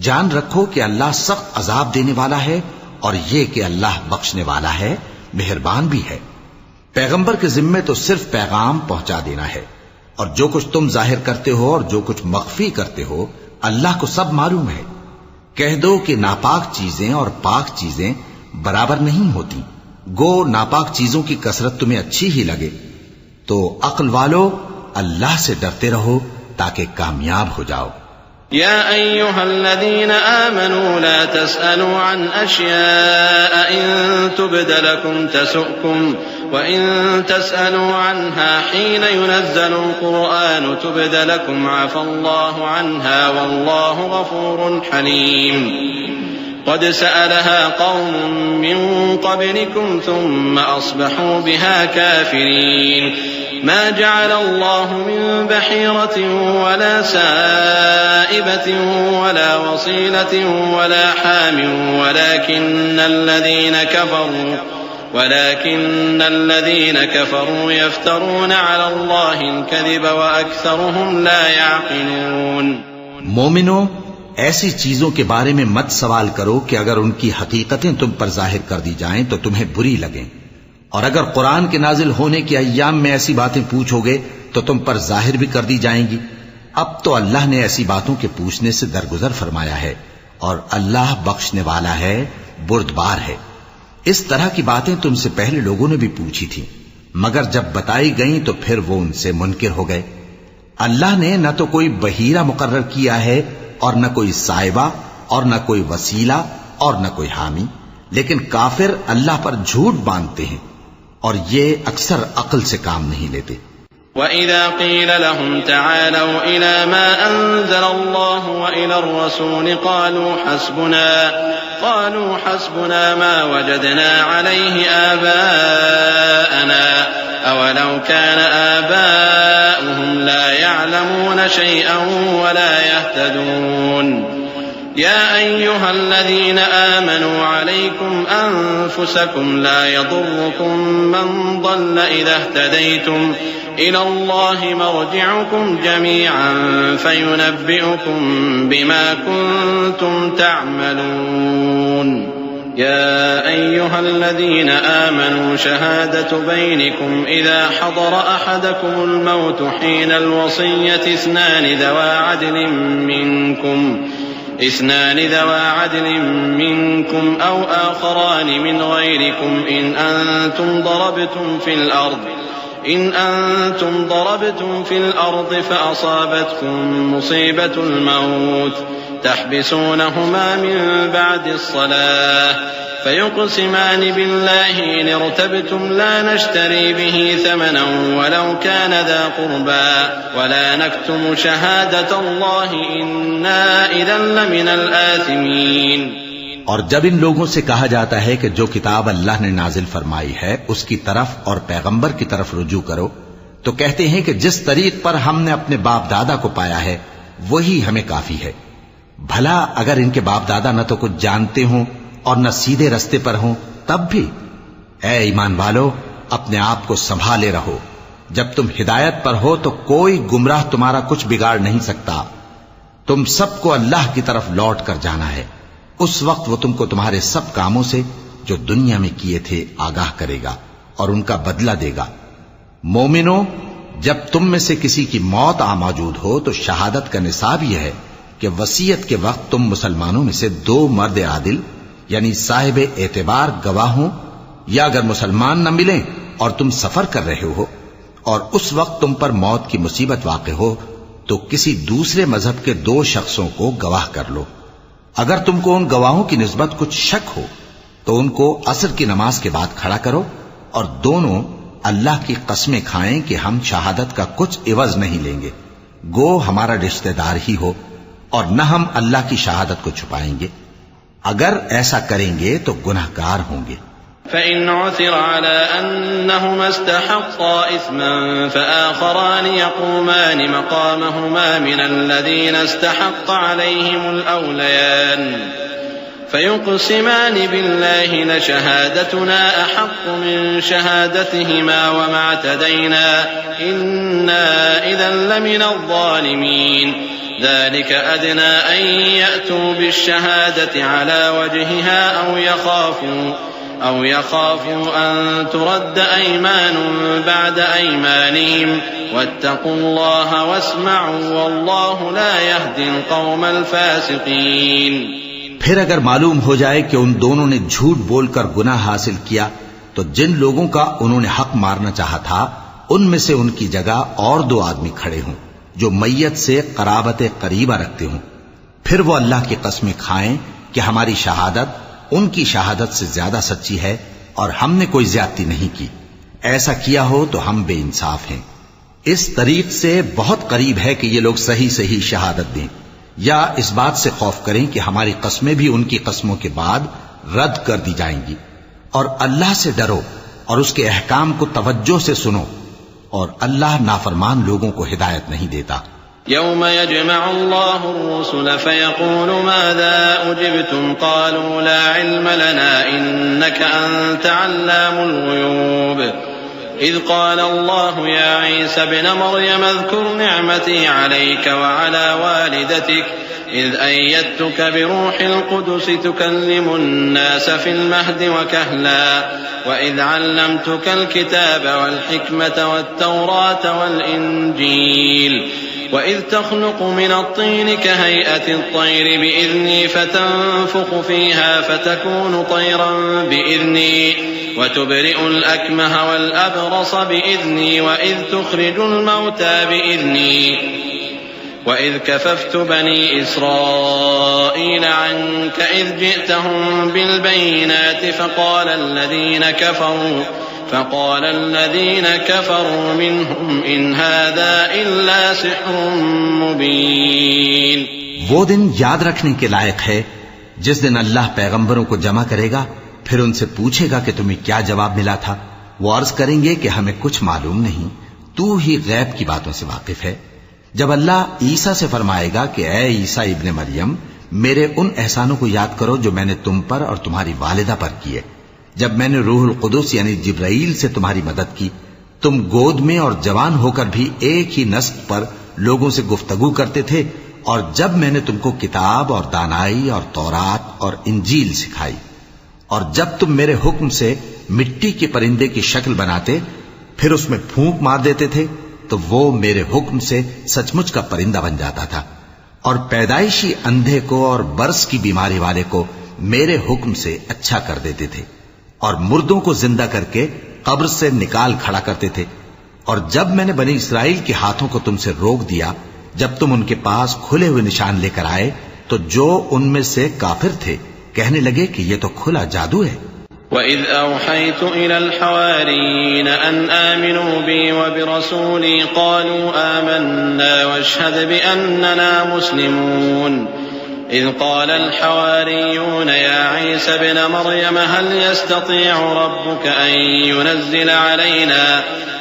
جان رکھو کہ اللہ سخت عذاب دینے والا ہے، اور یہ کہ اللہ بخشنے والا ہے، مہربان بھی ہے۔ پیغمبر کے ذمے تو صرف پیغام پہنچا دینا ہے، اور جو کچھ تم ظاہر کرتے ہو اور جو کچھ مخفی کرتے ہو اللہ کو سب معلوم ہے۔ کہہ دو کہ ناپاک چیزیں اور پاک چیزیں برابر نہیں ہوتی، گو ناپاک چیزوں کی کثرت تمہیں اچھی ہی لگے، تو عقل والو اللہ سے ڈرتے رہو تاکہ کامیاب ہو جاؤ۔ يا أيها الذين آمنوا لا تسألوا عن أشياء إن تبد لكم تسؤكم وإن تسألوا عنها حين ينزل القرآن تبد لكم عفى الله عنها والله غفور حليم۔ قد سألها قوم من قبلكم ثم أصبحوا بها كافرين ما جعل الله من بحيرة ولا سائبة ولا وصيلة ولا حام ولكن الذين كفروا يفترون على الله الكذب وأكثرهم لا يعقلون. مومنو، ایسی چیزوں کے بارے میں مت سوال کرو کہ اگر ان کی حقیقتیں تم پر ظاہر کر دی جائیں تو تمہیں بری لگیں، اور اگر قرآن کے نازل ہونے کے ایام میں ایسی باتیں پوچھو گے تو تم پر ظاہر بھی کر دی جائیں گی. اب تو اللہ نے ایسی باتوں کے پوچھنے سے درگزر فرمایا ہے، اور اللہ بخشنے والا ہے، بردبار ہے. اس طرح کی باتیں تم سے پہلے لوگوں نے بھی پوچھی تھی، مگر جب بتائی گئیں تو پھر وہ ان سے منکر ہو گئے. اللہ نے نہ تو کوئی بحیرہ مقرر کیا ہے اور نہ کوئی سائبہ اور نہ کوئی وسیلہ اور نہ کوئی حامی، لیکن کافر اللہ پر جھوٹ باندھتے ہیں اور یہ اکثر عقل سے کام نہیں لیتے. وَإِذَا قِيلَ لَهُمْ تَعَالَوْا إِلَى مَا أَنزَلَ اللَّهُ وَإِلَى الرَّسُولِ قَالُوا حَسْبُنَا مَا وَجَدْنَا عَلَيْهِ آبَاءَنَا أَوَلَوْ كَانَ آبَاؤُهُمْ لَا يَعْلَمُونَ شَيْئًا وَلَا يَهْتَدُونَ. يا أيها الذين آمنوا عليكم أنفسكم لا يضركم من ضل إذا اهتديتم إلى الله مرجعكم جميعا فينبئكم بما كنتم تعملون. يا أيها الذين آمنوا شهادة بينكم إذا حضر أحدكم الموت حين الوصية اثنان ذوى عدل منكم أو آخران من غيركم إن أنتم ضربتم في الأرض فأصابتكم مصيبة الموت تحبسونهما من بعد الصلاة فيقسمان بالله إن ارتبتم لا نشتري به ثمنا ولو كان ذا قربى ولا نكتم شهادة الله إنا إذا لمن الآثمين. اور جب ان لوگوں سے کہا جاتا ہے کہ جو کتاب اللہ نے نازل فرمائی ہے اس کی طرف اور پیغمبر کی طرف رجوع کرو، تو کہتے ہیں کہ جس طریق پر ہم نے اپنے باپ دادا کو پایا ہے وہی ہمیں کافی ہے. بھلا اگر ان کے باپ دادا نہ تو کچھ جانتے ہوں اور نہ سیدھے رستے پر ہوں تب بھی. اے ایمان والو، اپنے آپ کو سنبھالے رہو. جب تم ہدایت پر ہو تو کوئی گمراہ تمہارا کچھ بگاڑ نہیں سکتا. تم سب کو اللہ کی طرف لوٹ کر جانا ہے. اس وقت وہ تم کو تمہارے سب کاموں سے جو دنیا میں کیے تھے آگاہ کرے گا اور ان کا بدلہ دے گا. مومنو، جب تم میں سے کسی کی موت آ موجود ہو تو شہادت کا نصاب یہ ہے کہ وصیت کے وقت تم مسلمانوں میں سے 2 مرد عادل یعنی صاحب اعتبار گواہ ہوں، یا اگر مسلمان نہ ملیں اور تم سفر کر رہے ہو اور اس وقت تم پر موت کی مصیبت واقع ہو تو کسی دوسرے مذہب کے 2 شخصوں کو گواہ کر لو. اگر تم کو ان گواہوں کی نسبت کچھ شک ہو تو ان کو عصر کی نماز کے بعد کھڑا کرو اور دونوں اللہ کی قسمیں کھائیں کہ ہم شہادت کا کچھ عوض نہیں لیں گے، گو ہمارا رشتہ دار ہی ہو، اور نہ ہم اللہ کی شہادت کو چھپائیں گے. اگر ایسا کریں گے تو گناہگار ہوں گے. فإن عثر على أنهما استحقا إثما فآخران يقومان مقامهما من الذين استحق عليهم الأوليان فيقسمان بالله لشهادتنا أحق من شهادتهما وما اعتدينا إنا إذا لمن الظالمين. ذلك أدنى أن يأتوا بالشهادة على وجهها أو يخافوا أن ترد أيمان بعد أيمانهم واتقوا الله واسمعوا والله لا يهدي القوم الفاسقين. پھر اگر معلوم ہو جائے کہ ان دونوں نے جھوٹ بول کر گناہ حاصل کیا تو جن لوگوں کا انہوں نے حق مارنا چاہا تھا ان میں سے ان کی جگہ اور 2 آدمی کھڑے ہوں جو میت سے قرابت قریبہ رکھتے ہوں. پھر وہ اللہ کی قسمیں کھائیں کہ ہماری شہادت ان کی شہادت سے زیادہ سچی ہے اور ہم نے کوئی زیادتی نہیں کی. ایسا کیا ہو تو ہم بے انصاف ہیں. اس طریق سے بہت قریب ہے کہ یہ لوگ صحیح شہادت دیں. یا اس بات سے خوف کریں کہ ہماری قسمیں بھی ان کی قسموں کے بعد رد کر دی جائیں گی. اور اللہ سے ڈرو اور اس کے احکام کو توجہ سے سنو، اور اللہ نافرمان لوگوں کو ہدایت نہیں دیتا. يوم يجمع الله الرسل فيقول ماذا أجبتم قالوا لا علم لنا إنك أنت علام الغيوب إذ قال الله يا عيسى ابن مريم اذكر نعمتي عليك وعلى والدتك إذ أيدتك بروح القدس تكلم الناس في المهد وكهلا وإذ علمتك الكتاب والحكمة والتوراة والإنجيل وإذ تخلق من الطين كهيئة الطير بإذني فتنفخ فيها فتكون طيرا بإذني وتبرئ الأكمه والأبرص بإذني وإذ تخرج الموتى بإذني وإذ كففت بني إسرائيل عنك إذ جئتهم بالبينات فقال الذين كفروا منهم إن هذا إلا سحر مبين. وہ دن یاد رکھنے کے لائق ہے جس دن اللہ پیغمبروں کو جمع کرے گا، پھر ان سے پوچھے گا کہ تمہیں کیا جواب ملا تھا. وہ عرض کریں گے کہ ہمیں کچھ معلوم نہیں، تو ہی غیب کی باتوں سے واقف ہے. جب اللہ عیسیٰ سے فرمائے گا کہ اے عیسیٰ ابن مریم، میرے ان احسانوں کو یاد کرو جو میں نے تم پر اور تمہاری والدہ پر کیے، جب میں نے روح القدس یعنی جبرائیل سے تمہاری مدد کی، تم گود میں اور جوان ہو کر بھی ایک ہی نسق پر لوگوں سے گفتگو کرتے تھے، اور جب میں نے تم کو کتاب اور دانائی اور تورات اور انجیل سکھائی، اور جب تم میرے حکم سے مٹی کے پرندے کی شکل بناتے پھر اس میں پھونک مار دیتے تھے تو وہ میرے حکم سے سچ مچ کا پرندہ بن جاتا تھا، اور پیدائشی اندھے کو اور برس کی بیماری والے کو میرے حکم سے اچھا کر دیتے تھے، اور مردوں کو زندہ کر کے قبر سے نکال کھڑا کرتے تھے. اور جب میں نے بنی اسرائیل کے ہاتھوں کو تم سے روک دیا جب تم ان کے پاس کھلے ہوئے نشان لے کر آئے، تو جو ان میں سے کافر تھے کہنے لگے کہ یہ تو کھلا جادو ہے. وَإِذْ أَوْحَيْتُ إِلَى الْحَوَارِيِّينَ أَنْ آمِنُوا بِي وَبِرَسُولِي قَالُوا آمَنَّا وَاشْهَدْ بِأَنَّنَا مُسْلِمُونَ إِذْ قَالَ الْحَوَارِيُّونَ يَا عِيسَى ابْنَ مَرْيَمَ هَلْ يَسْتَطِيعُ رَبُّكَ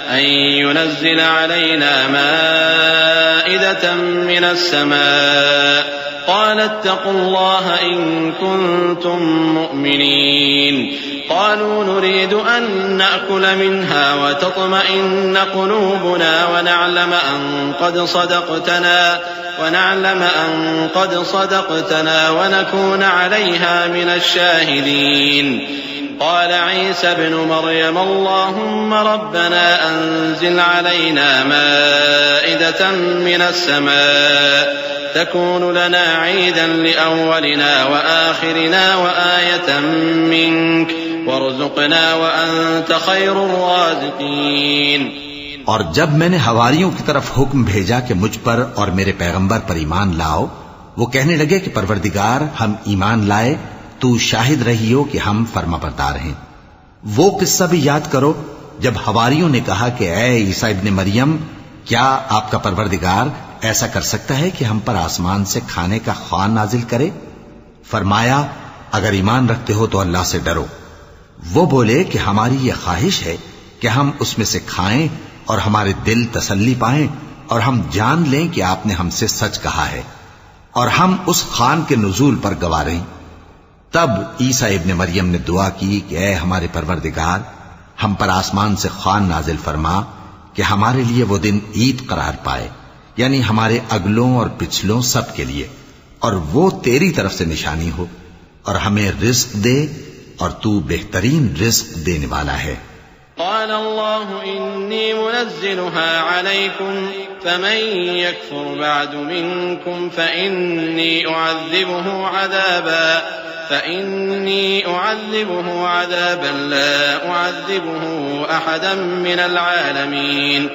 أن ينزل علينا مائدة من السماء قال اتقوا الله إن كنتم مؤمنين قالوا نريد أن نأكل منها وتطمئن قلوبنا ونعلم أن قد صدقتنا ونكون عليها من الشاهدين قال عيسى ابن مريم اللهم ربنا أنزل علينا مائدة من السماء تكون لنا عيدا لأولنا وآخرنا وآية منك وارزقنا وأنت خير الرازقين. اور جب میں نے حواریوں کی طرف حکم بھیجا کہ مجھ پر اور میرے پیغمبر پر ایمان لاؤ، وہ کہنے لگے کہ پروردگار ہم ایمان لائے، تو شاہد رہی ہو کہ ہم فرما بردار ہیں. وہ قصہ بھی یاد کرو جب حواریوں نے کہا کہ اے عیسیٰ ابن مریم، کیا آپ کا پروردگار ایسا کر سکتا ہے کہ ہم پر آسمان سے کھانے کا خوان نازل کرے؟ فرمایا اگر ایمان رکھتے ہو تو اللہ سے ڈرو. وہ بولے کہ ہماری یہ خواہش ہے کہ ہم اس میں سے کھائیں اور ہمارے دل تسلی پائیں اور ہم جان لیں کہ آپ نے ہم سے سچ کہا ہے اور ہم اس خوان کے نزول پر گواہ رہیں. تب عیسیٰ ابن مریم نے دعا کی کہ اے ہمارے پروردگار، ہم پر آسمان سے خوان نازل فرما کہ ہمارے لیے وہ دن عید قرار پائے، یعنی ہمارے اگلوں اور پچھلوں سب کے لیے، اور وہ تیری طرف سے نشانی ہو، اور ہمیں رزق دے اور تو بہترین رزق دینے والا ہے. قال الله إني منزلها عليكم فمن يكفر بعد منكم فإني أعذبه عذابا لا أعذبه أحدا من العالمين.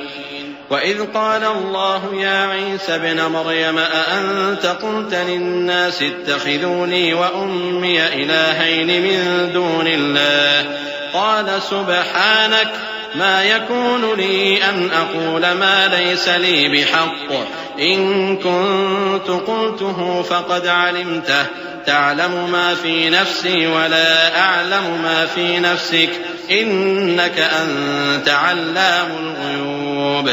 وإذ قال الله يا عيسى ابن مريم أأنت قلت للناس اتخذوني وأمي إلهين من دون الله قال ما يكون لي أن أقول ما ليس لي بحق إن كنت قلته فقد علمته تعلم ما في نفسي ولا أعلم ما في نفسك إنك أنت علام الغيوب.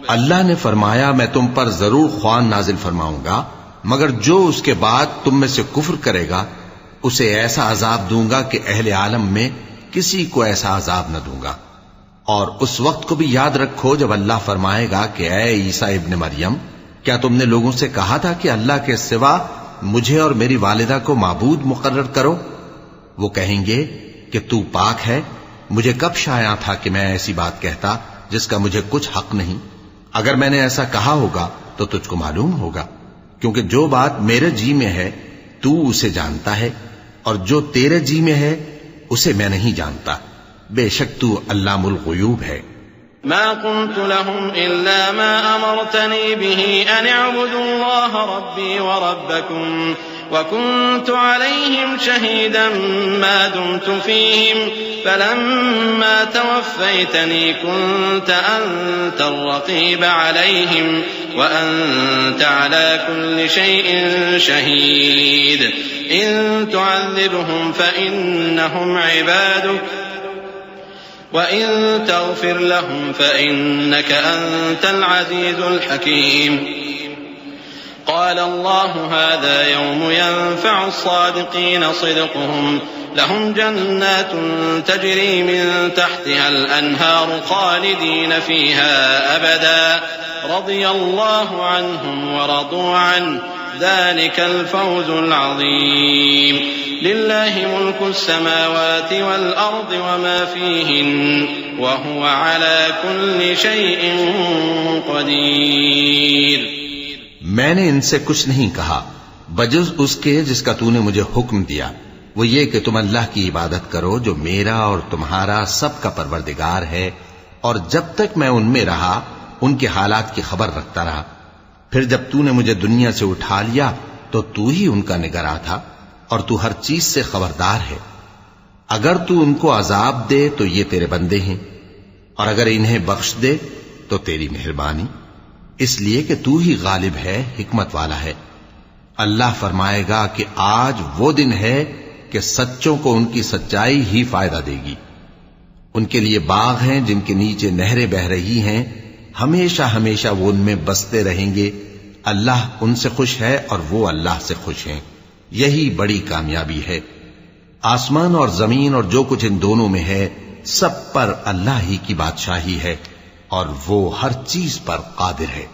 اللہ نے فرمایا میں تم پر ضرور خوان نازل فرماؤں گا، مگر جو اس کے بعد تم میں سے کفر کرے گا اسے ایسا عذاب دوں گا کہ اہل عالم میں کسی کو ایسا عذاب نہ دوں گا. اور اس وقت کو بھی یاد رکھو جب اللہ فرمائے گا کہ اے عیسیٰ ابن مریم، کیا تم نے لوگوں سے کہا تھا کہ اللہ کے سوا مجھے اور میری والدہ کو معبود مقرر کرو؟ وہ کہیں گے کہ تو پاک ہے، مجھے کب شایع تھا کہ میں ایسی بات کہتا جس کا مجھے کچھ حق نہیں. اگر میں نے ایسا کہا ہوگا تو تجھ کو معلوم ہوگا، کیونکہ جو بات میرے جی میں ہے تو اسے جانتا ہے، اور جو تیرے جی میں ہے اسے میں نہیں جانتا. بے شک تو علام الغیوب ہے. ما قلت لهم إلا ما أمرتني به أن اعبدوا الله ربي وربكم وكنت عليهم شهيدا ما دمت فيهم فلما توفيتني كنت أنت الرقيب عليهم وأنت على كل شيء شهيد. إن تعذبهم فإنهم عبادك وَإِن تَغْفِرْ لَهُمْ فَإِنَّكَ أَنْتَ الْعَزِيزُ الْحَكِيمُ. قال الله هذا يوم ينفع الصادقين صدقهم لهم جنات تجري من تحتها الأنهار خالدين فيها أبدا رضي الله عنهم ورضوا عنه ذلك الفوز العظيم. لله ملك السماوات والأرض وما فيهن وهو على كل شيء قدير. میں نے ان سے کچھ نہیں کہا بجز اس کے جس کا تو نے مجھے حکم دیا، وہ یہ کہ تم اللہ کی عبادت کرو جو میرا اور تمہارا سب کا پروردگار ہے، اور جب تک میں ان میں رہا ان کے حالات کی خبر رکھتا رہا. پھر جب تو نے مجھے دنیا سے اٹھا لیا تو تو ہی ان کا نگراں تھا، اور تو ہر چیز سے خبردار ہے. اگر تو ان کو عذاب دے تو یہ تیرے بندے ہیں، اور اگر انہیں بخش دے تو تیری مہربانی، اس لیے کہ تو ہی غالب ہے، حکمت والا ہے. اللہ فرمائے گا کہ آج وہ دن ہے کہ سچوں کو ان کی سچائی ہی فائدہ دے گی. ان کے لیے باغ ہیں جن کے نیچے نہریں بہ رہی ہیں، ہمیشہ ہمیشہ وہ ان میں بستے رہیں گے. اللہ ان سے خوش ہے اور وہ اللہ سے خوش ہیں. یہی بڑی کامیابی ہے. آسمان اور زمین اور جو کچھ ان دونوں میں ہے سب پر اللہ ہی کی بادشاہی ہے، اور وہ ہر چیز پر قادر ہے.